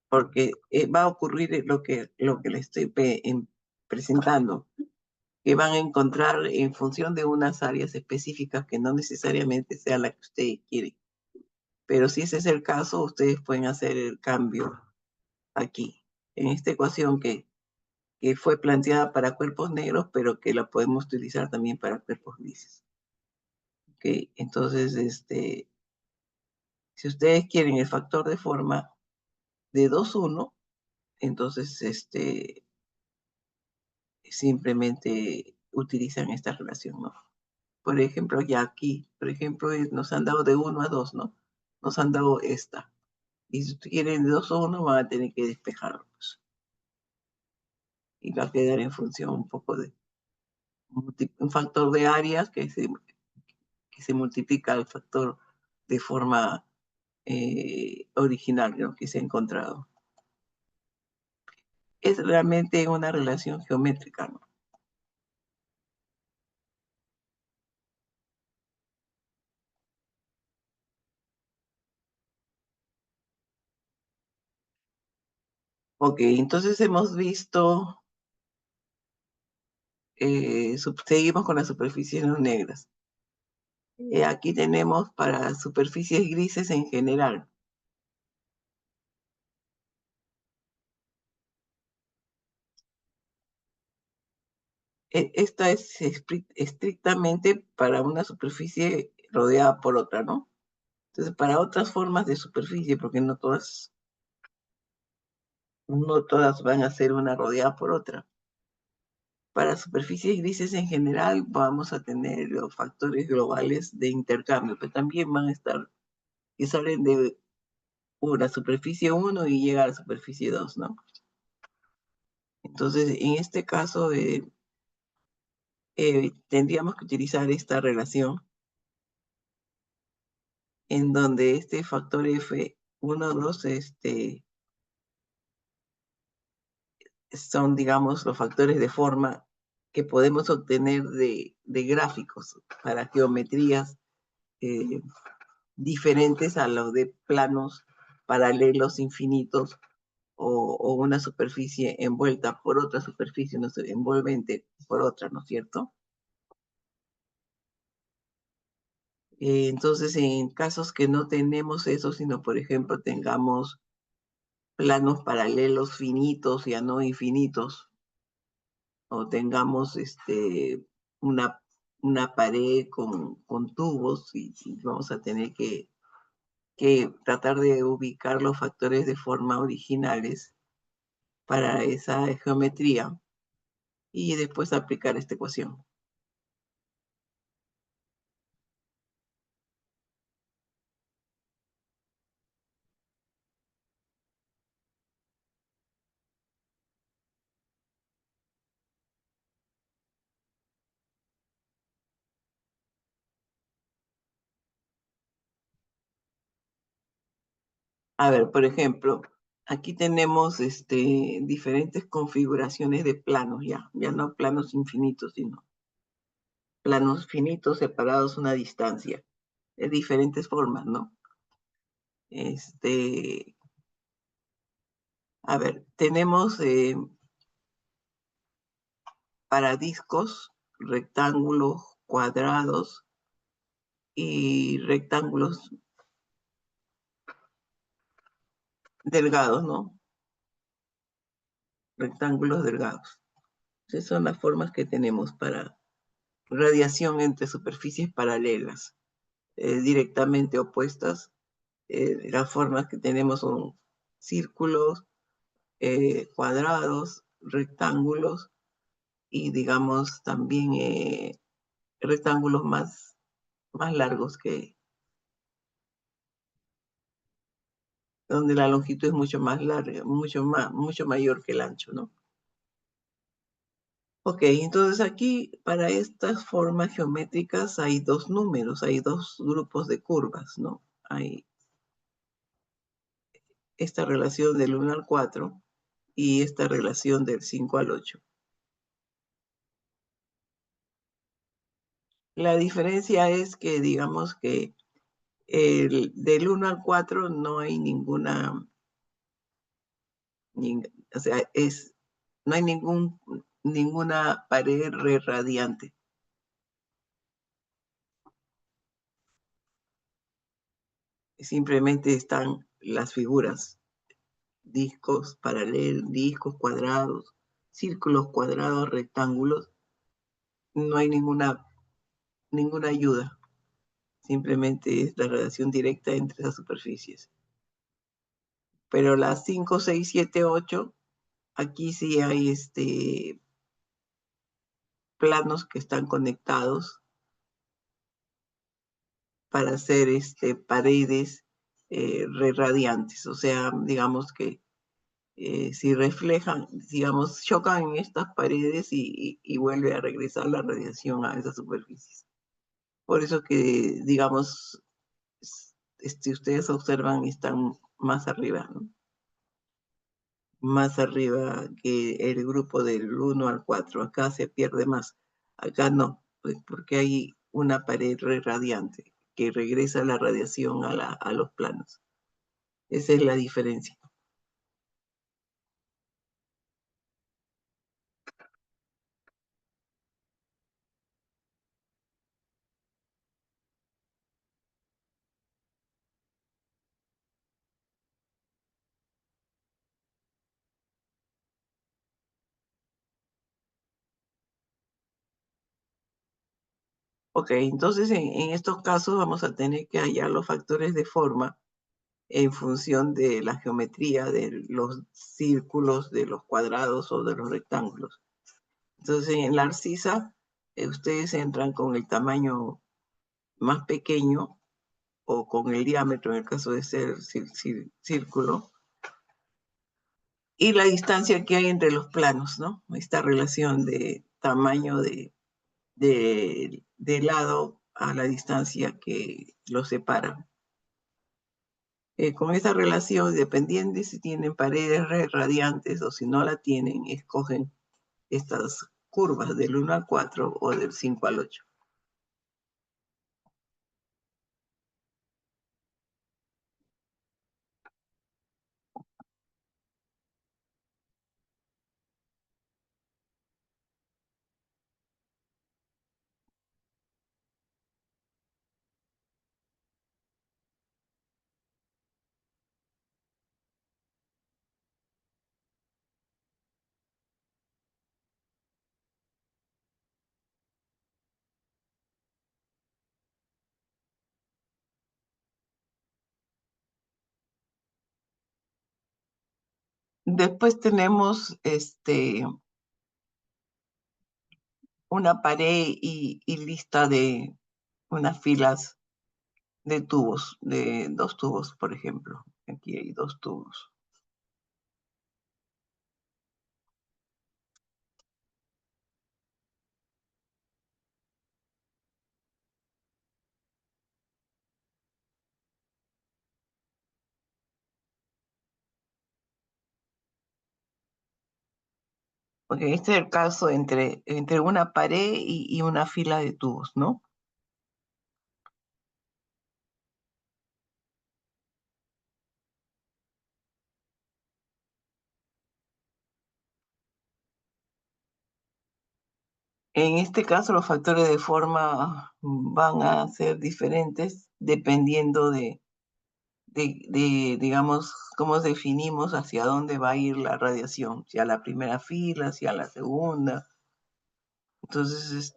porque va a ocurrir lo que le estoy presentando, que van a encontrar en función de unas áreas específicas que no necesariamente sea la que ustedes quieren. Pero si ese es el caso, ustedes pueden hacer el cambio aquí, en esta ecuación que fue planteada para cuerpos negros, pero que la podemos utilizar también para cuerpos grises. ¿Ok? Entonces, si ustedes quieren el factor de forma de 2,1, entonces simplemente utilizan esta relación, ¿no? Por ejemplo, ya aquí, por ejemplo, nos han dado de 1 a 2, ¿no? Nos han dado esta. Y si quieren de 2 a 1, van a tener que despejarlo, pues. Y va a quedar en función un poco de un factor de áreas que se multiplica al factor de forma original, ¿no? Que se ha encontrado. Es realmente una relación geométrica, ¿no? Ok, entonces hemos visto, seguimos con las superficies no negras. Aquí tenemos para superficies grises en general. Esta es estrictamente para una superficie rodeada por otra, ¿no? Entonces, para otras formas de superficie, porque no todas van a ser una rodeada por otra. Para superficies grises en general vamos a tener los factores globales de intercambio, pero también van a estar, que salen de una superficie 1 y llegan a la superficie 2, ¿no? Entonces, en este caso, tendríamos que utilizar esta relación en donde este factor F1, 2, son, digamos, los factores de forma que podemos obtener de gráficos para geometrías eh, diferentes a los de planos paralelos infinitos o una superficie envuelta por otra superficie, no sé, envolvente por otra, ¿no es cierto? Entonces, en casos que no tenemos eso, sino por ejemplo tengamos planos paralelos finitos, ya no infinitos, o tengamos una, una pared con tubos y vamos a tener que tratar de ubicar los factores de forma originales para esa geometría y después aplicar esta ecuación. A ver, por ejemplo, Aquí tenemos diferentes configuraciones de planos, ya no planos infinitos, sino planos finitos separados una distancia, de diferentes formas, ¿no? Este, a ver, tenemos para discos, rectángulos, cuadrados y rectángulos delgados, ¿no? Rectángulos delgados. Esas son las formas que tenemos para radiación entre superficies paralelas, directamente opuestas. Las formas que tenemos son círculos, cuadrados, rectángulos y digamos también rectángulos más largos que donde la longitud es mucho más larga, mucho mayor que el ancho, ¿no? Ok, entonces aquí para estas formas geométricas hay dos números, hay dos grupos de curvas, ¿no? Hay esta relación del 1 al 4 y esta relación del 5 al 8. La diferencia es que digamos que del 1 al 4 no hay o sea, no hay ninguna pared radiante. Simplemente están las figuras, discos paralelos, discos cuadrados, círculos cuadrados, rectángulos. No hay ninguna ayuda. Simplemente es la relación directa entre las superficies. Pero las 5, 6, 7, 8, aquí sí hay planos que están conectados para hacer paredes radiantes. O sea, digamos que si reflejan, digamos, chocan en estas paredes y vuelve a regresar la radiación a esas superficies. Por eso que, digamos, ustedes observan, están más arriba, ¿no? Más arriba que el grupo del 1 al 4. Acá se pierde más. Acá no, pues porque hay una pared radiante que regresa la radiación a los planos. Esa es la diferencia. Ok, entonces en estos casos vamos a tener que hallar los factores de forma en función de la geometría de los círculos, de los cuadrados o de los rectángulos. Entonces en la arcisa ustedes entran con el tamaño más pequeño o con el diámetro en el caso de ser círculo y la distancia que hay entre los planos, ¿no? Esta relación de tamaño de lado a la distancia que los separa. Con esta relación, dependiendo de si tienen paredes radiantes o si no la tienen, escogen estas curvas del 1 al 4 o del 5 al 8. Después tenemos una pared y lista de unas filas de tubos, de 2 tubos, por ejemplo. Aquí hay 2 tubos. Porque este es el caso entre una pared y una fila de tubos, ¿no? En este caso, los factores de forma van a ser diferentes dependiendo digamos, cómo definimos hacia dónde va a ir la radiación, si a la primera fila, si a la segunda. Entonces,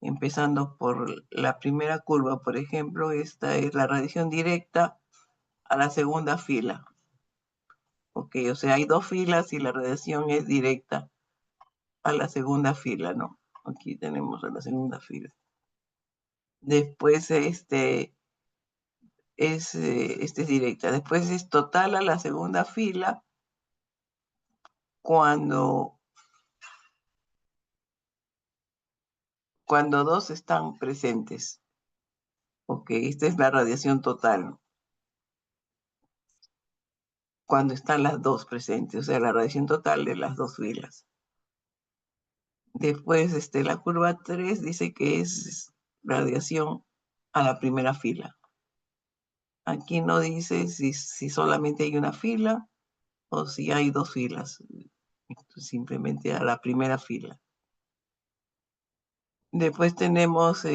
empezando por la primera curva, por ejemplo, esta es la radiación directa a la segunda fila. Ok, o sea, hay dos filas y la radiación es directa a la segunda fila, ¿no? Aquí tenemos a la segunda fila. Después, es directa. Después es total a la segunda fila cuando, cuando dos están presentes. Ok, esta es la radiación total, cuando están las dos presentes, o sea, la radiación total de las dos filas. Después, la curva 3 dice que es radiación a la primera fila. Aquí no dice si solamente hay una fila o si hay dos filas. Simplemente a la primera fila. Después tenemos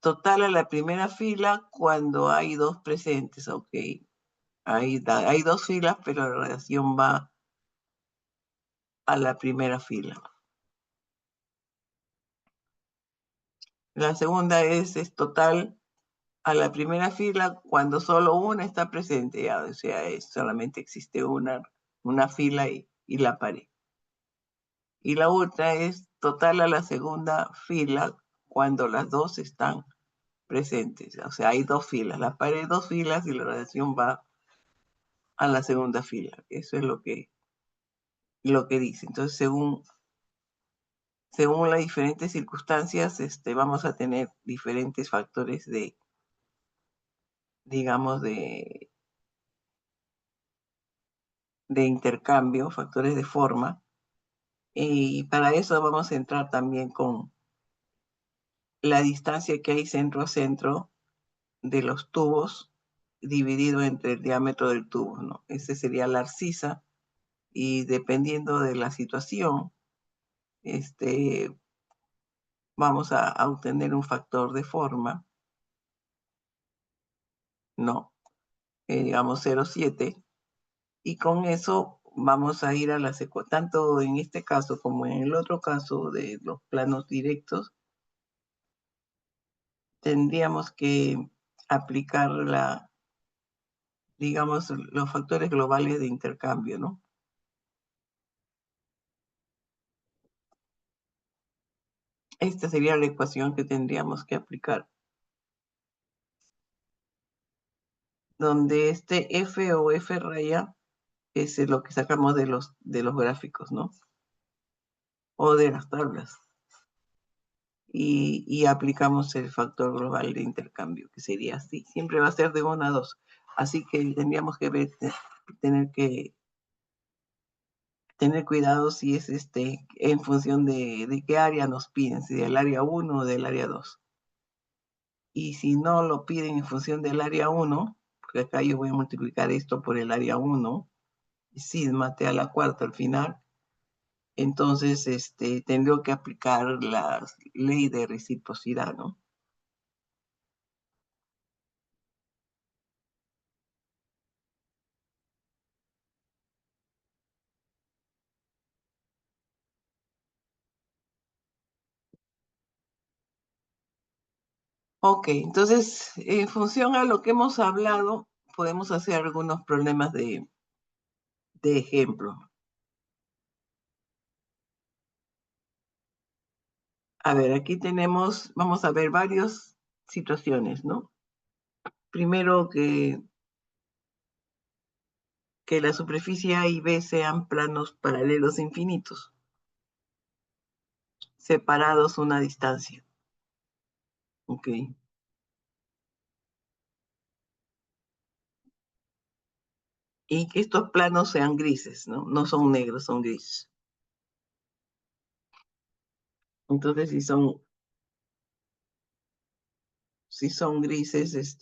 total a la primera fila cuando hay dos presentes, ok. Hay dos filas, pero la radiación va a la primera fila. La segunda es total a la primera fila cuando solo una está presente, ya, o sea, solamente existe una fila y la pared. Y la otra es total a la segunda fila cuando las dos están presentes. O sea, hay dos filas, la pared dos filas y la radiación va a la segunda fila. Eso es lo que dice. Entonces, según las diferentes circunstancias, vamos a tener diferentes factores digamos, de intercambio, factores de forma. Y para eso vamos a entrar también con la distancia que hay centro a centro de los tubos dividido entre el diámetro del tubo, ¿no? Ese sería la arcisa y dependiendo de la situación, este, vamos a obtener un factor de forma, ¿no? Digamos 0,7 y con eso vamos a ir a la tanto en este caso como en el otro caso de los planos directos, tendríamos que aplicar digamos, los factores globales de intercambio, ¿no? Esta sería la ecuación que tendríamos que aplicar, donde este F o F raya es lo que sacamos de los gráficos, ¿no? O de las tablas. Y aplicamos el factor global de intercambio, que sería así. Siempre va a ser de 1 a 2. Así que tendríamos que tener que tener cuidado si es en función de qué área nos piden, si del área 1 o del área 2. Y si no lo piden en función del área 1, porque acá yo voy a multiplicar esto por el área 1, y sigma t a la cuarta al final, entonces tendría que aplicar la ley de reciprocidad, ¿no? Ok, entonces, en función a lo que hemos hablado, podemos hacer algunos problemas de ejemplo. A ver, aquí tenemos, vamos a ver varias situaciones, ¿no? Primero, que la superficie A y B sean planos paralelos infinitos, separados una distancia, ¿ok? Y que estos planos sean grises, ¿no? No son negros, son grises. Entonces, si son grises,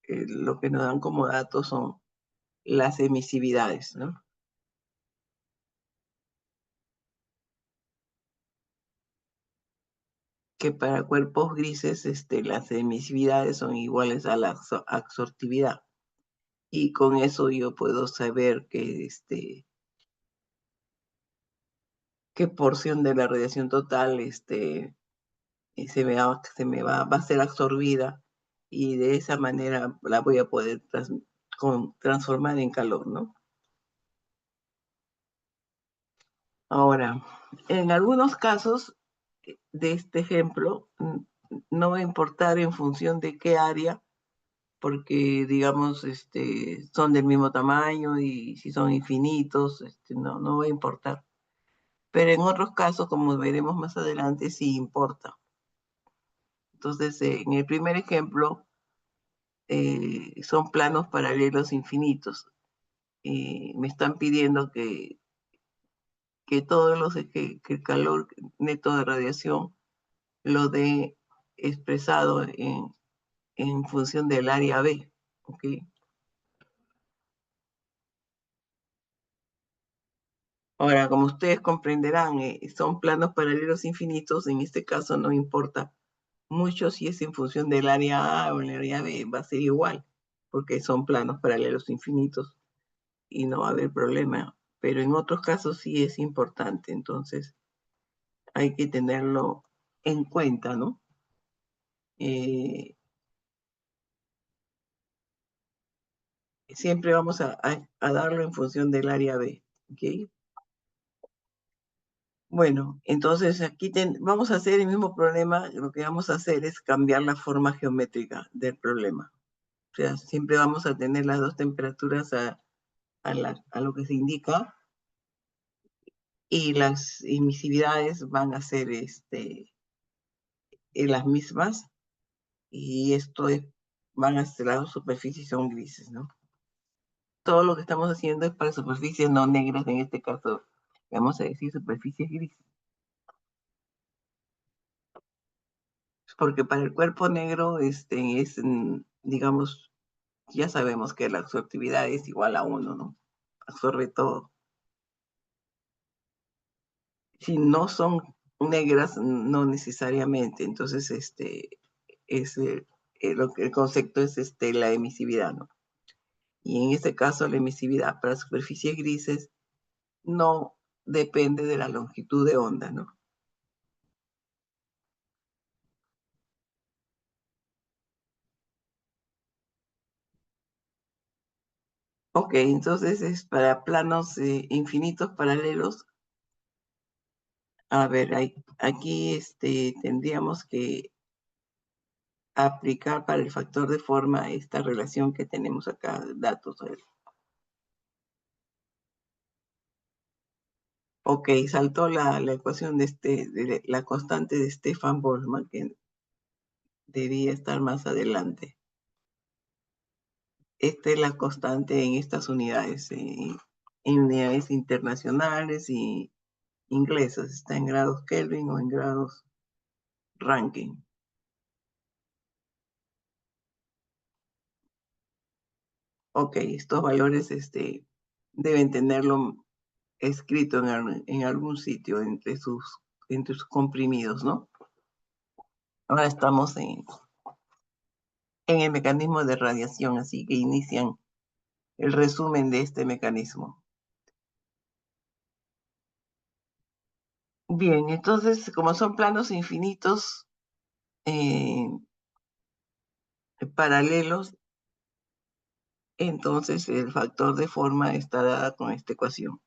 lo que nos dan como datos son las emisividades, ¿no? Que para cuerpos grises, las emisividades son iguales a la absortividad. Y con eso yo puedo saber qué porción de la radiación total, va a ser absorbida, y de esa manera la voy a poder transformar en calor, ¿no? Ahora, en algunos casos de este ejemplo, no va a importar en función de qué área, porque digamos, son del mismo tamaño, y si son infinitos, no va a importar. Pero en otros casos, como veremos más adelante, sí importa. Entonces, en el primer ejemplo, son planos paralelos infinitos. Me están pidiendo que que el calor neto de radiación lo dé expresado en función del área B. ¿Ok? Ahora, como ustedes comprenderán, son planos paralelos infinitos. En este caso no importa mucho si es en función del área A o el área B, va a ser igual, porque son planos paralelos infinitos y no va a haber problema. Pero en otros casos sí es importante, entonces hay que tenerlo en cuenta, ¿no? Eh, Siempre vamos a darlo en función del área B. ¿Ok? Bueno, entonces aquí vamos a hacer el mismo problema. Lo que vamos a hacer es cambiar la forma geométrica del problema. O sea, siempre vamos a tener las dos temperaturas a lo que se indica, y las emisividades van a ser las mismas, y van a ser las superficies son grises, ¿no? Todo lo que estamos haciendo es para superficies no negras, en este caso vamos a decir superficies grises, porque para el cuerpo negro, digamos, ya sabemos que la absortividad es igual a 1, ¿no? Absorbe todo. Si no son negras, no necesariamente. Entonces, el concepto es la emisividad, ¿no? Y en este caso, la emisividad para superficies grises no depende de la longitud de onda, ¿no? Ok, entonces es para planos infinitos paralelos. A ver, aquí tendríamos que aplicar para el factor de forma esta relación que tenemos acá, datos. A ver. Ok, saltó la ecuación de la constante de Stefan Boltzmann, que debía estar más adelante. Esta es la constante en estas unidades, en unidades internacionales y inglesas. Está en grados Kelvin o en grados Rankine. Ok, estos valores deben tenerlo escrito en algún sitio entre sus comprimidos, ¿no? Ahora estamos en el mecanismo de radiación, así que inician el resumen de este mecanismo. Bien, entonces, como son planos infinitos eh, paralelos, entonces el factor de forma está dada con esta ecuación.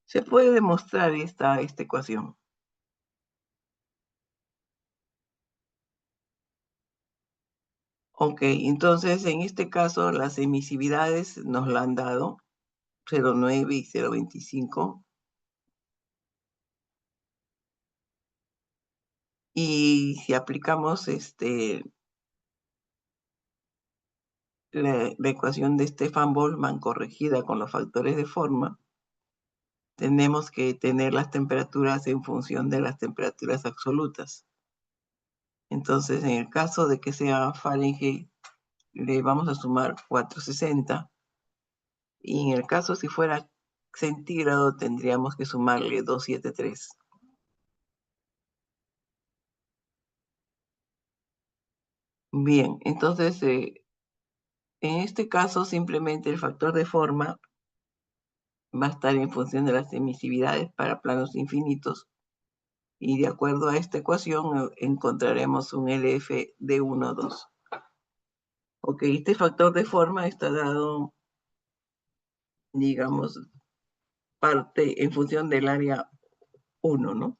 Se puede demostrar esta ecuación. Ok, entonces en este caso las emisividades nos la han dado 0,9 y 0,25. Y si aplicamos la ecuación de Stefan Boltzmann corregida con los factores de forma, tenemos que tener las temperaturas en función de las temperaturas absolutas. Entonces, en el caso de que sea Fahrenheit, le vamos a sumar 460, y en el caso si fuera centígrado tendríamos que sumarle 273. Bien, entonces en este caso simplemente el factor de forma va a estar en función de las emisividades para planos infinitos, y de acuerdo a esta ecuación encontraremos un LF de 1, 2. Ok, este factor de forma está dado, digamos, parte en función del área 1, ¿no?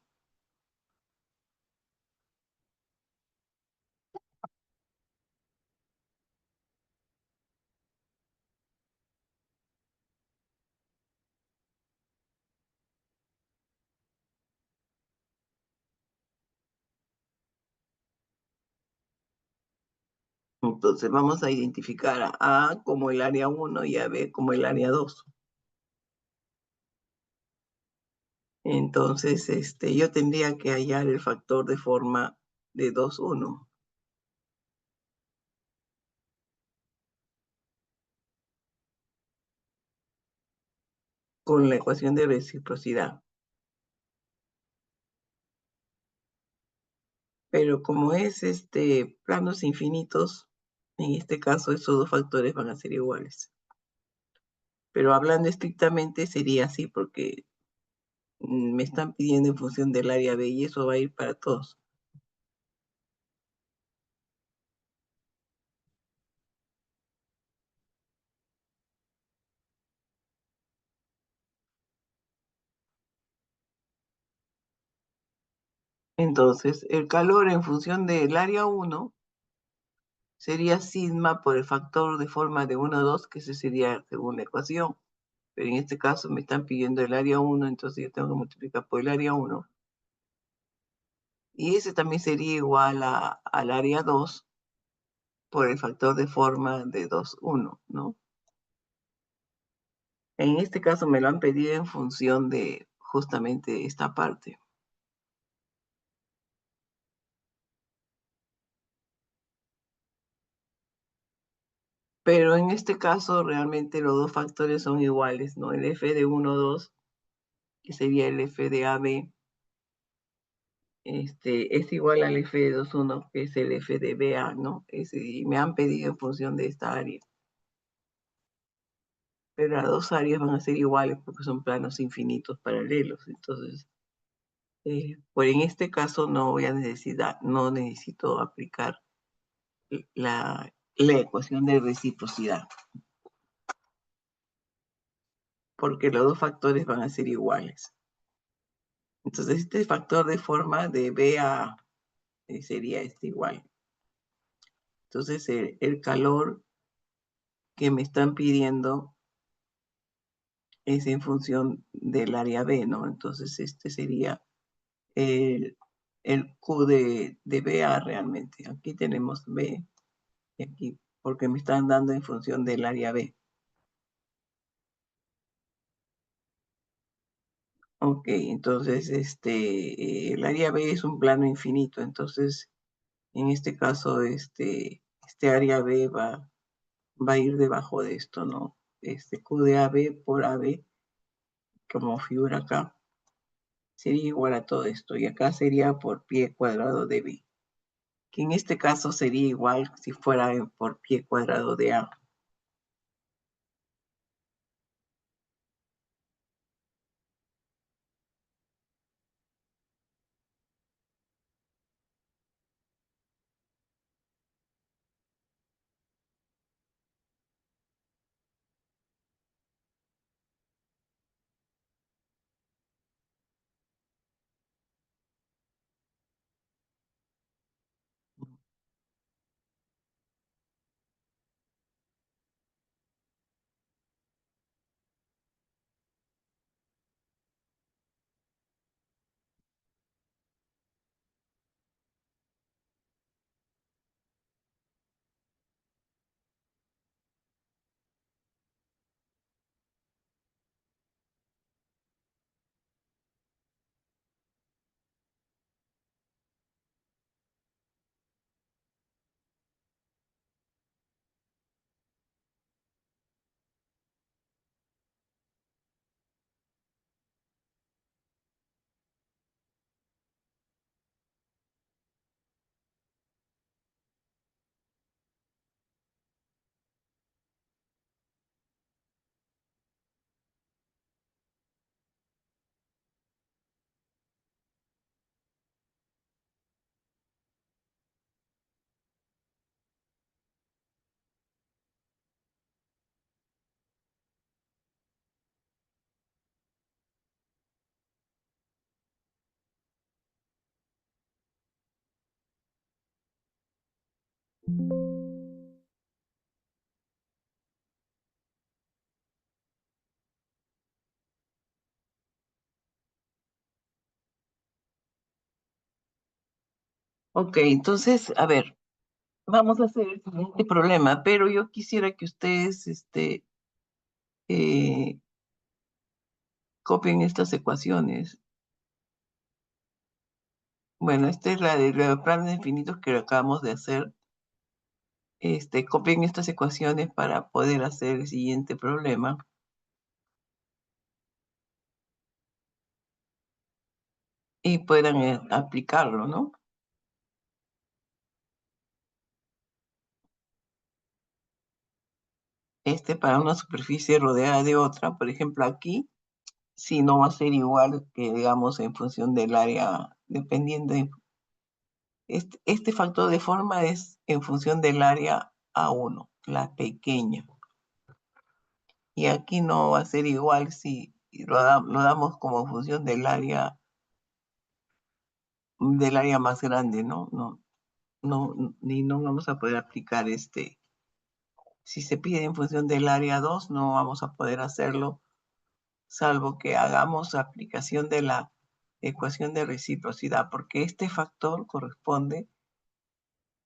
Entonces vamos a identificar a A como el área 1 y a B como el área 2. Entonces, yo tendría que hallar el factor de forma de 2, 1 con la ecuación de reciprocidad. Pero como es planos infinitos, en este caso esos dos factores van a ser iguales. Pero hablando estrictamente sería así porque me están pidiendo en función del área B y eso va a ir para todos. Entonces, el calor en función del área 1 sería sigma por el factor de forma de 1, 2, que ese sería según la ecuación. Pero en este caso me están pidiendo el área 1, entonces yo tengo que multiplicar por el área 1. Y ese también sería igual al área 2 por el factor de forma de 2, 1, ¿no? En este caso me lo han pedido en función de justamente esta parte. Pero en este caso realmente los dos factores son iguales, ¿no? El F de 1, 2, que sería el F de AB, es igual al F de 2, 1, que es el F de BA, ¿no? Y me han pedido en función de esta área. Pero las dos áreas van a ser iguales porque son planos infinitos paralelos. Entonces, pues en este caso no necesito aplicar la ecuación de reciprocidad, porque los dos factores van a ser iguales. Entonces, este factor de forma de B a A sería igual. Entonces, el calor que me están pidiendo es en función del área B, ¿no? Entonces, este sería el, el Q de BA realmente. Aquí tenemos B y aquí, porque me están dando en función del área B. Ok, entonces el área B es un plano infinito, entonces en este caso este área B va a ir debajo de esto, ¿no? Q de AB por AB, como figura acá, sería igual a todo esto, y acá sería por pie cuadrado de B, que en este caso sería igual si fuera por pie cuadrado de A. Ok, entonces, a ver, vamos a hacer el siguiente problema, pero yo quisiera que ustedes eh, copien estas ecuaciones. Bueno, esta es la de los planos infinitos que acabamos de hacer. Copien estas ecuaciones para poder hacer el siguiente problema y puedan aplicarlo, ¿no? Para una superficie rodeada de otra, por ejemplo, aquí, si no va a ser igual que, digamos, en función del área, dependiendo de este factor de forma es en función del área A1, la pequeña. Y aquí no va a ser igual si lo damos como función del área más grande, ¿no? No vamos a poder aplicar Si se pide en función del área 2, no vamos a poder hacerlo, salvo que hagamos aplicación de la ecuación de reciprocidad, porque este factor corresponde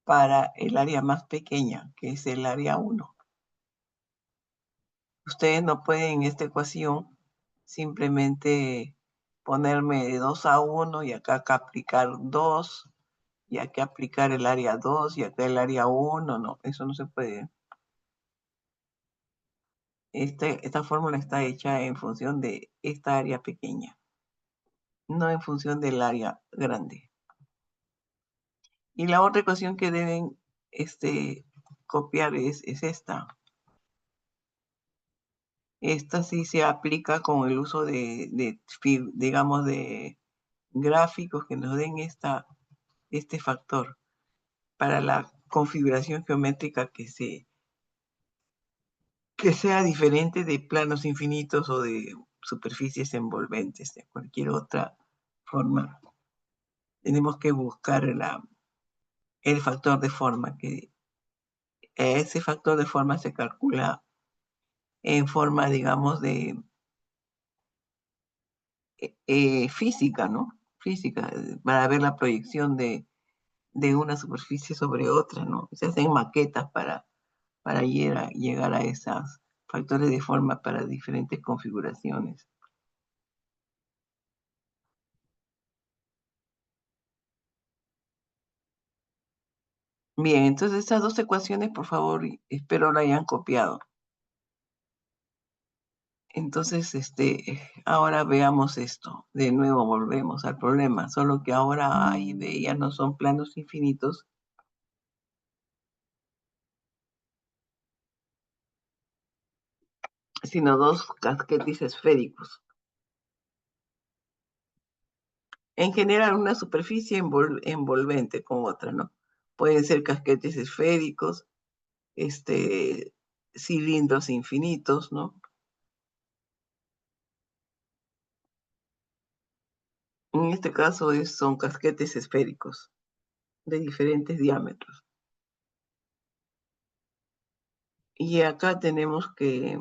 para el área más pequeña, que es el área 1. Ustedes no pueden en esta ecuación simplemente ponerme de 2 a 1 y acá aplicar 2 y acá aplicar el área 2 y acá el área 1. No, eso no se puede. Esta fórmula está hecha en función de esta área pequeña, no en función del área grande. Y la otra ecuación que deben copiar es esta. Esta sí se aplica con el uso digamos, de gráficos que nos den este factor para la configuración geométrica que sea diferente de planos infinitos o de superficies envolventes, de cualquier otra forma. Tenemos que buscar el factor de forma, que ese factor de forma se calcula en forma, digamos, de física, ¿no? Física, para ver la proyección de una superficie sobre otra, ¿no? Se hacen maquetas para llegar a esos factores de forma para diferentes configuraciones. Bien, entonces estas dos ecuaciones, por favor, espero la hayan copiado. Entonces, ahora veamos esto. De nuevo volvemos al problema, solo que ahora A y B ya no son planos infinitos, sino dos casquetes esféricos. En general, una superficie envolvente con otra, ¿no? Pueden ser casquetes esféricos, cilindros infinitos, ¿no? En este caso son casquetes esféricos de diferentes diámetros. Y acá tenemos que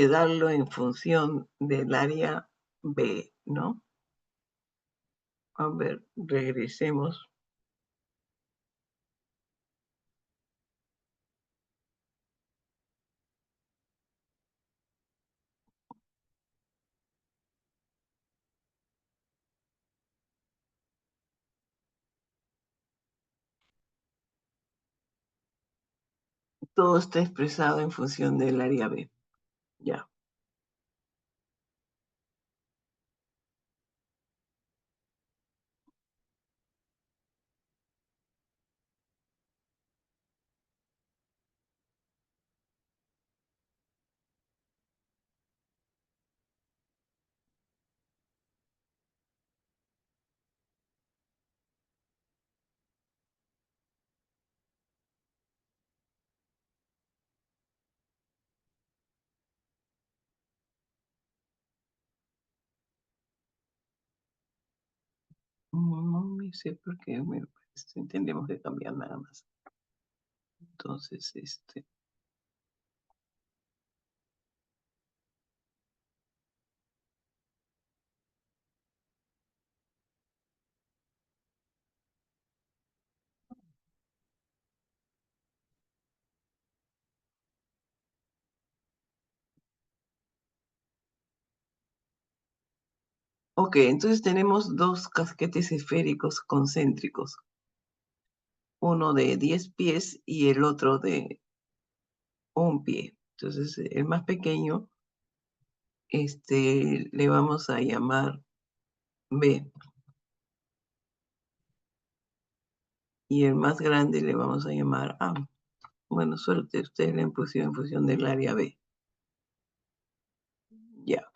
darlo en función del área B, ¿no? A ver, regresemos. Todo está expresado en función del área B. Ya. No me sé por qué entendemos que cambiar nada más. Entonces, ok, entonces tenemos dos casquetes esféricos concéntricos, uno de 10 pies y el otro de un pie. Entonces, el más pequeño, le vamos a llamar B, y el más grande le vamos a llamar A. Bueno, suerte, ustedes le han puesto en función del área B. Ya.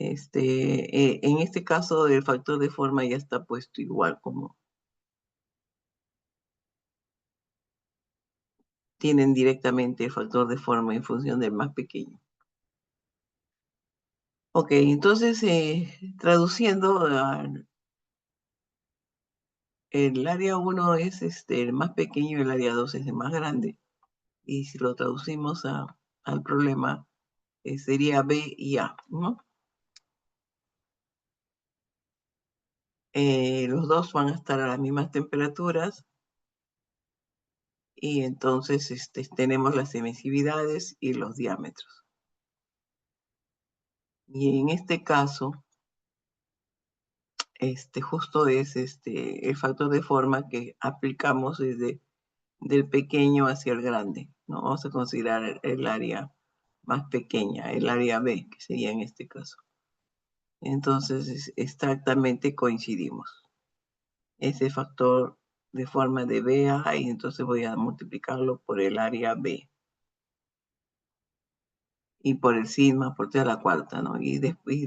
En este caso, el factor de forma ya está puesto igual, como tienen directamente el factor de forma en función del más pequeño. Ok, entonces, traduciendo, el área 1 es el más pequeño y el área 2 es el más grande. Y si lo traducimos al problema, sería B y A, ¿no? Los dos van a estar a las mismas temperaturas y entonces tenemos las emisividades y los diámetros. Y en este caso, justo es el factor de forma que aplicamos desde del pequeño hacia el grande, ¿no? Vamos a considerar el área más pequeña, el área B, que sería en este caso. Entonces, exactamente coincidimos. Ese factor de forma de BA y entonces voy a multiplicarlo por el área B y por el sigma por toda la cuarta, ¿no? Y después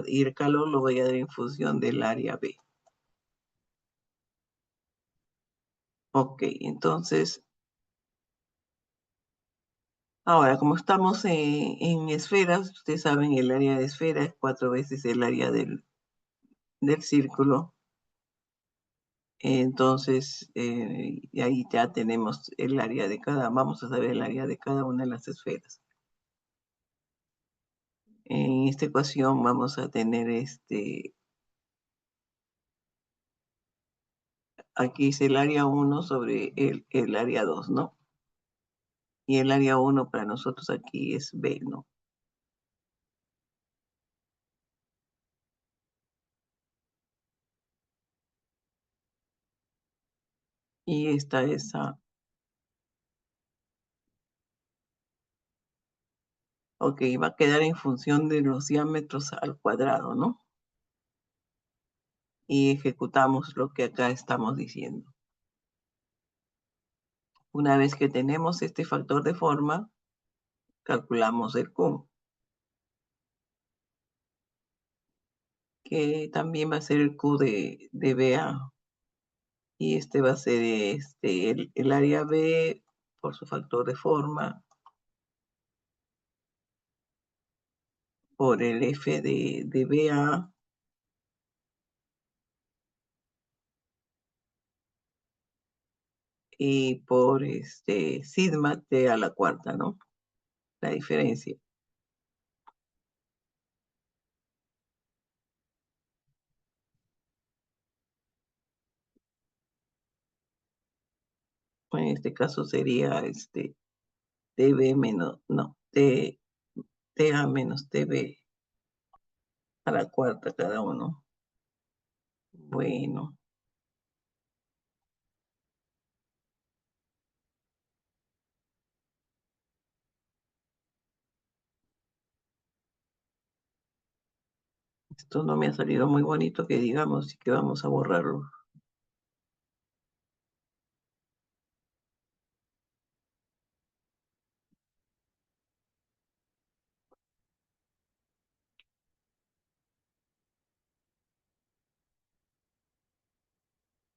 el calor lo voy a dar en función del área B. Ok, entonces, ahora como estamos en esferas, ustedes saben, el área de esfera es 4 veces el área del círculo. Entonces, y ahí ya tenemos el área de vamos a saber el área de cada una de las esferas. En esta ecuación vamos a tener aquí es el área 1 sobre el área 2, ¿no? Y el área 1 para nosotros aquí es B, ¿no? Y esta es A. Ok, va a quedar en función de los diámetros al cuadrado, ¿no? Y ejecutamos lo que acá estamos diciendo. Una vez que tenemos este factor de forma, calculamos el Q, que también va a ser el Q de BA. Y este va a ser el área B por su factor de forma, por el F de BA, y por sigma T a la cuarta, ¿no? La diferencia. En este caso sería TB menos, no, TA menos TB a la cuarta cada uno. Bueno, esto no me ha salido muy bonito que digamos, y que vamos a borrarlo.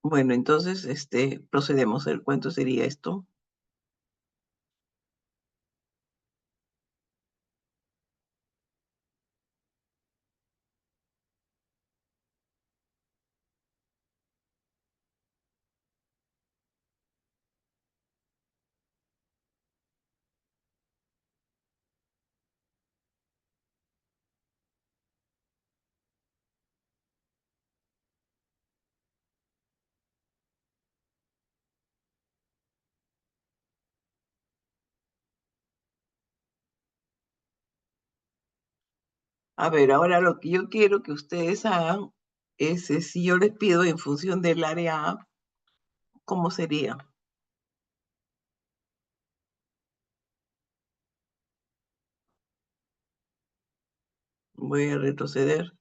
Bueno, entonces, procedemos. ¿El cuánto sería esto? A ver, ahora lo que yo quiero que ustedes hagan es, si yo les pido en función del área A, ¿cómo sería? Voy a retroceder.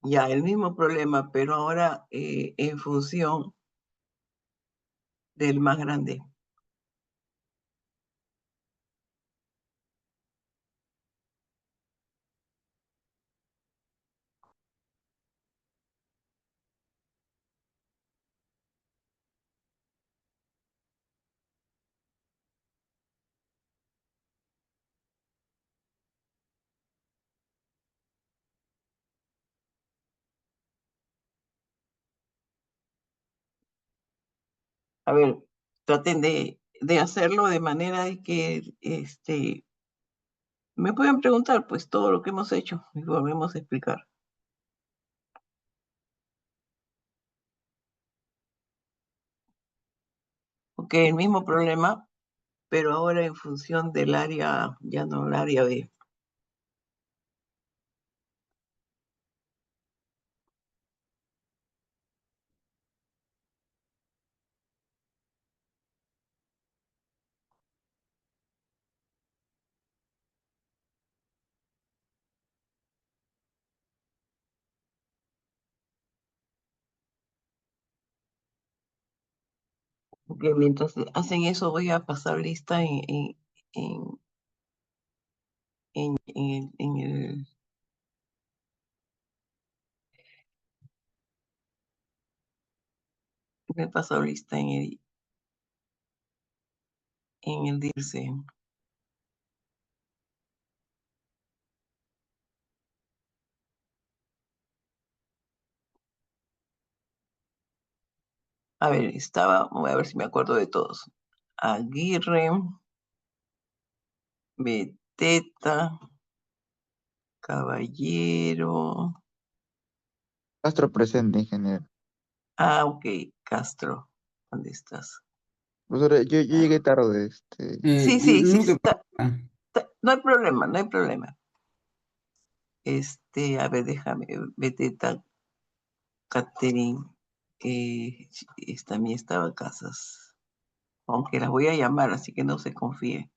Ya, el mismo problema, pero ahora en función del más grande. A ver, traten de hacerlo de manera de que me puedan preguntar pues todo lo que hemos hecho y volvemos a explicar. Ok, el mismo problema, pero ahora en función del área, ya no el área B. Ok, mientras hacen eso voy a pasar lista en, en el, me he pasado lista en el DIRCE. A ver, voy a ver si me acuerdo de todos. Aguirre, Beteta, Caballero. Castro presente, ingeniero. Ah, ok, Castro. ¿Dónde estás? Profesora, yo Ah, llegué tarde, sí, sí, sí, Luque, no hay problema, no hay problema. A ver, déjame, Beteta, Catherine, también estaba Casas, aunque las voy a llamar, así que no se confíe.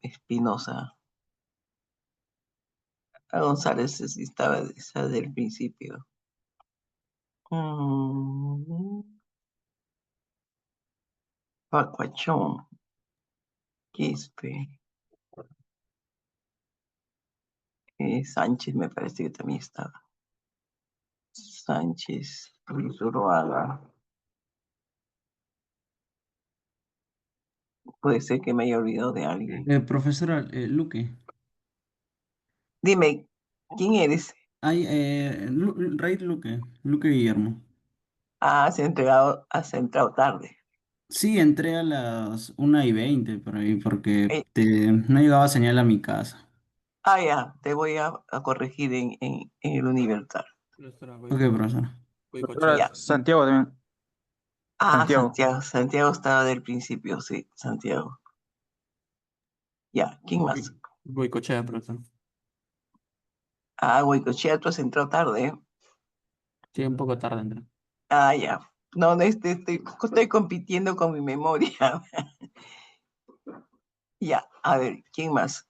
Espinosa, a González sí estaba esa del principio. Mm, Pacuachón, Quispe, Sánchez me parece que también estaba. Sánchez, Luis Uruaga. Puede ser que me haya olvidado de alguien. profesora Luque, Dime, ¿quién eres? Rey Luque Guillermo. Ah, has entrado tarde. Sí, entré a las 1:20 por ahí porque Eh, no llegaba señal a mi casa. ya, te voy a corregir en el Universal. Profesora, Ok, profesora. Profesora, Ya. Santiago también. Ah, Santiago. Santiago estaba del principio, sí, Santiago. Ya, ¿quién más? Boicochea, profesor. Ah, Goicoechea, tú has entrado tarde, ¿eh? Sí, un poco tarde entré. Ah, ya. No, no, estoy compitiendo con mi memoria. Ya, a ver, ¿quién más?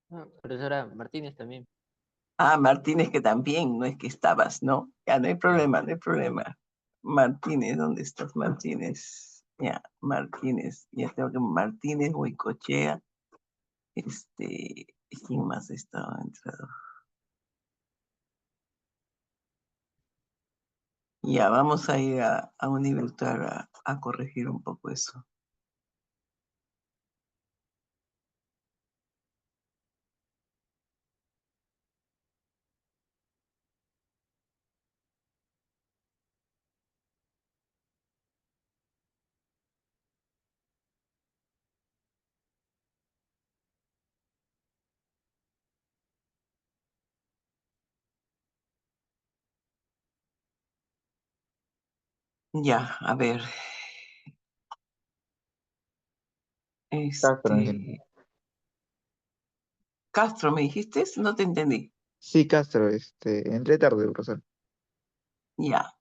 Profesora Martínez también. Ah, Martínez, que también, no es que estabas, ¿no? Ya, no hay problema, no hay problema. Martínez, ¿dónde estás, Martínez? Ya, Martínez, ya tengo que Martínez, Goicoechea, ¿quién más estaba entrado? Ya, vamos a ir a Universal a corregir un poco eso. Ya, a ver. Castro, ingeniero. Castro, ¿me dijiste? No te entendí. Sí, Castro, entré tarde, profesor. Ya,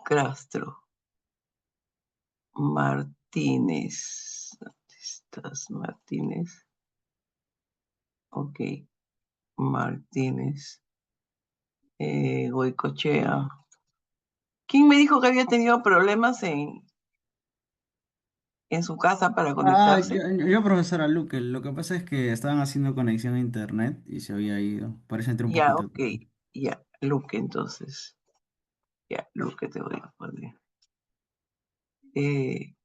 Castro. Martínez. ¿Dónde estás, Martínez? Ok, Martínez. Goicochea. ¿Quién me dijo que había tenido problemas en su casa para Ah, conectarse? profesora Luque, lo que pasa es que estaban haciendo conexión a internet y se había ido. Por eso entré un Ya, poquito ok. tarde. Ya, Luque, entonces. Ya, Luque te voy a poner. Eh,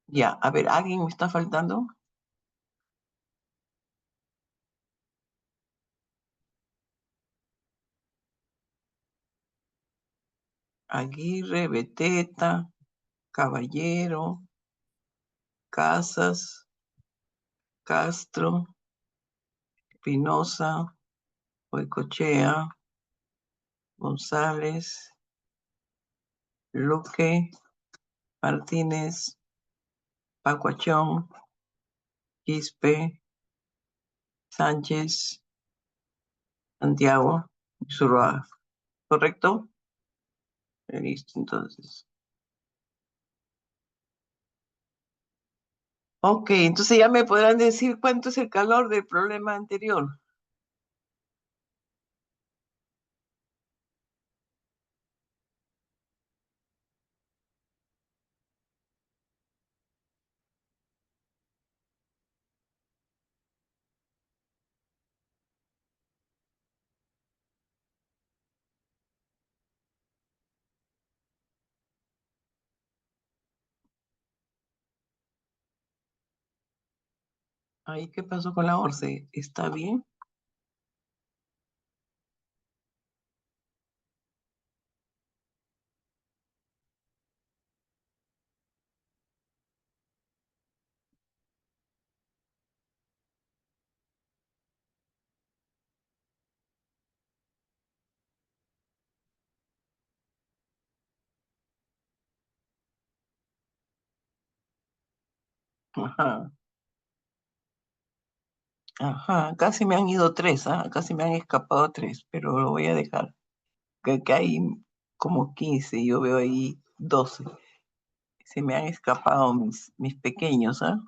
ya, a ver, ¿alguien me está faltando? Aguirre, Beteta, Caballero, Casas, Castro, Pinoza, Boicochea, González, Luque, Martínez, Pacuachón, Quispe, Sánchez, Santiago, Zuluaga. ¿Correcto? Listo, entonces. Ok, entonces ya me podrán decir cuánto es el calor del problema anterior. Ay, ¿qué pasó con la ORCE? ¿Está bien? Ajá, ajá, casi me han ido tres, ¿ah? Casi me han escapado tres, pero lo voy a dejar. Que hay como 15, yo veo ahí 12. Se me han escapado mis pequeños, ¿ah?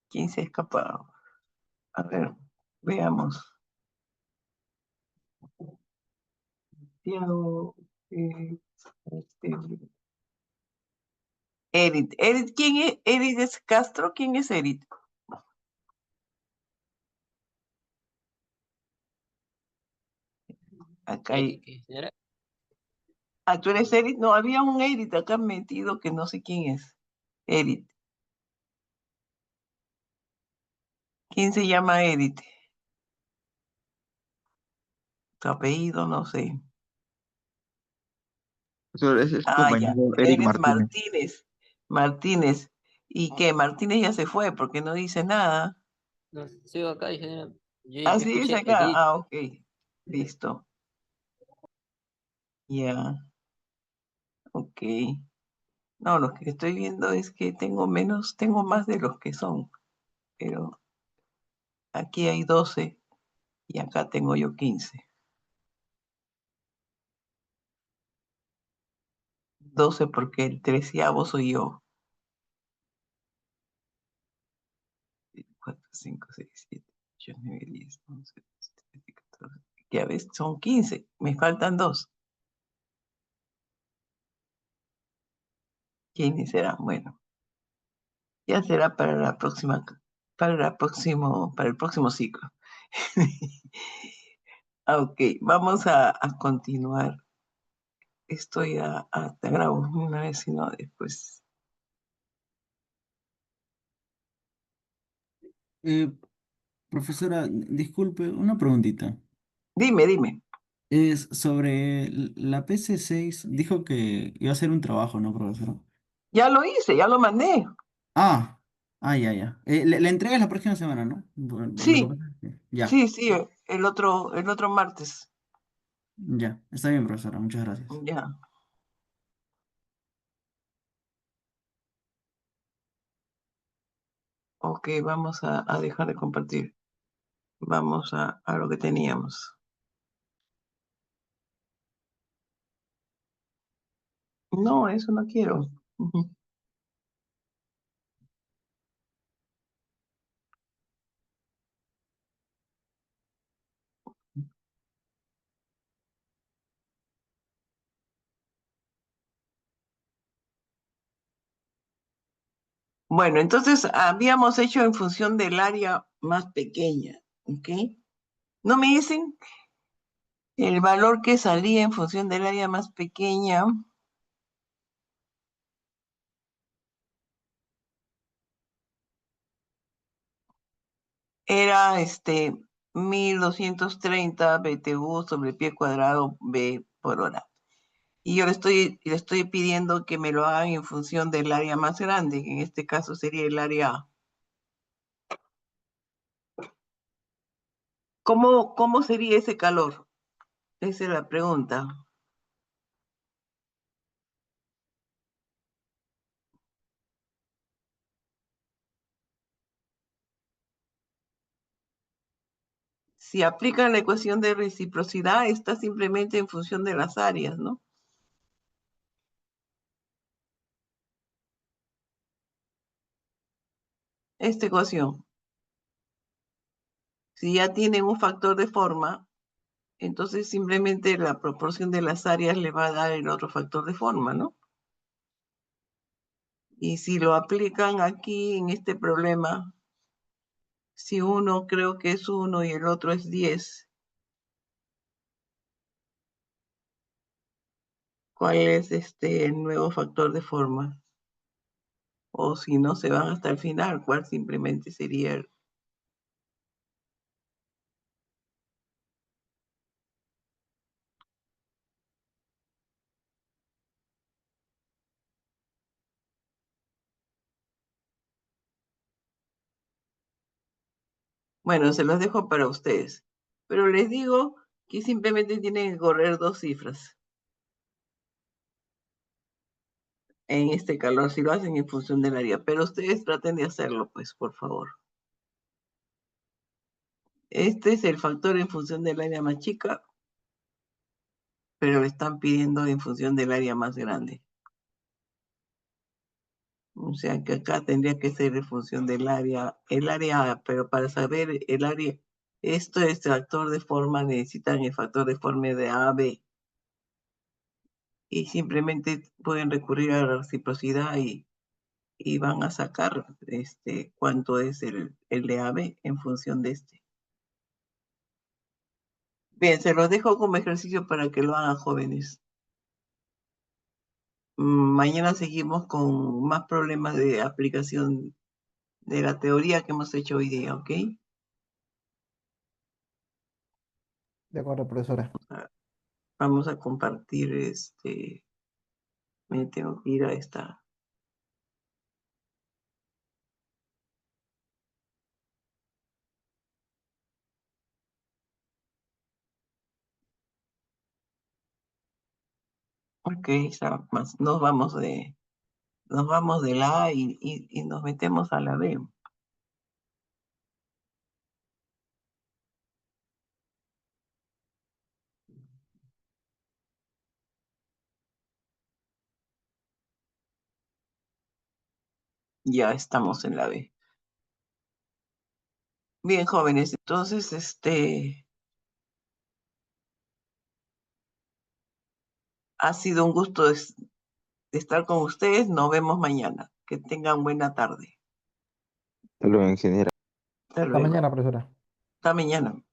15 escapado. A ver, veamos. Tiago, este, Edith. Edith, ¿quién es? Edith es Castro, ¿quién es Edith? Acá hay. ¿Qué, señora? Ah, ¿tú eres Edith? No, había un Edith acá metido que no sé quién es. Edith. ¿Quién se llama Edith? Tu apellido, no sé. Profesor, ese es su Ah, ya. compañero Eric Edith Martínez. Martínez. Martínez. ¿Y qué? Martínez ya se fue porque no dice nada. No, sigo acá, ingeniero. Ah, Yo sí, dice escuché acá. Edith. Ah, ok. Listo. Ya. Ok. No, lo que estoy viendo es que tengo más de los que son, pero aquí hay 12 y acá tengo yo 15. 12 porque el treceavo soy yo. 4, 5, 6, 7, 8, 9, 10, 11, 12, 13, 14. Ya ves, son 15. Me faltan dos. ¿Quiénes serán? Bueno, ya será para la próxima, para el próximo ciclo. Ok, vamos a continuar. Estoy te grabo una vez, si no, después. Eh, Profesora, disculpe, una preguntita. Dime. Es sobre la PC6, dijo que iba a hacer un trabajo, ¿no, profesora? Ya lo hice, ya lo mandé. Ah, ya. Le entregas la próxima semana, ¿no? Por lo que Sí, pasa es ya, sí, el otro martes. ya. Está bien, profesora, muchas gracias. Ya. Ok, vamos a dejar de compartir. Vamos a lo que teníamos. No, eso no quiero. Ujú. Bueno, entonces habíamos hecho en función del área más pequeña, ¿ok? ¿No me dicen el valor que salía en función del área más pequeña? Era 1230 BTU sobre pie cuadrado B por hora. Y yo le estoy pidiendo que me lo hagan en función del área más grande, que en este caso sería el área A. ¿Cómo sería ese calor? Esa es la pregunta. Si aplican la ecuación de reciprocidad, está simplemente en función de las áreas, ¿no? Esta ecuación. Si ya tienen un factor de forma, entonces simplemente la proporción de las áreas le va a dar el otro factor de forma, ¿no? Y si lo aplican aquí en este problema, si uno creo que es 1 y el otro es 10, ¿cuál es el nuevo factor de forma? O si no se van hasta el final, ¿cuál simplemente sería el... Bueno, se los dejo para ustedes. Pero les digo que simplemente tienen que correr 2 cifras en este calor, si lo hacen en función del área. Pero ustedes traten de hacerlo, pues, por favor. Este es el factor en función del área más chica, pero le están pidiendo en función del área más grande. O sea que acá tendría que ser en función del área, el área A, pero para saber el área, esto es factor de forma, necesitan el factor de forma de A a B. Y simplemente pueden recurrir a la reciprocidad y van a sacar cuánto es el de AB en función de este. Bien, se los dejo como ejercicio para que lo hagan, jóvenes. Mañana seguimos con más problemas de aplicación de la teoría que hemos hecho hoy día, ¿ok? De acuerdo, profesora. Vamos a compartir me tengo que ir a esta. Ok, nos vamos de la A y nos metemos a la B. Ya estamos en la B. Bien, jóvenes, entonces, ha sido un gusto de estar con ustedes. Nos vemos mañana. Que tengan buena tarde. Hasta luego, ingeniero. Hasta Hasta luego. mañana, profesora. Hasta mañana.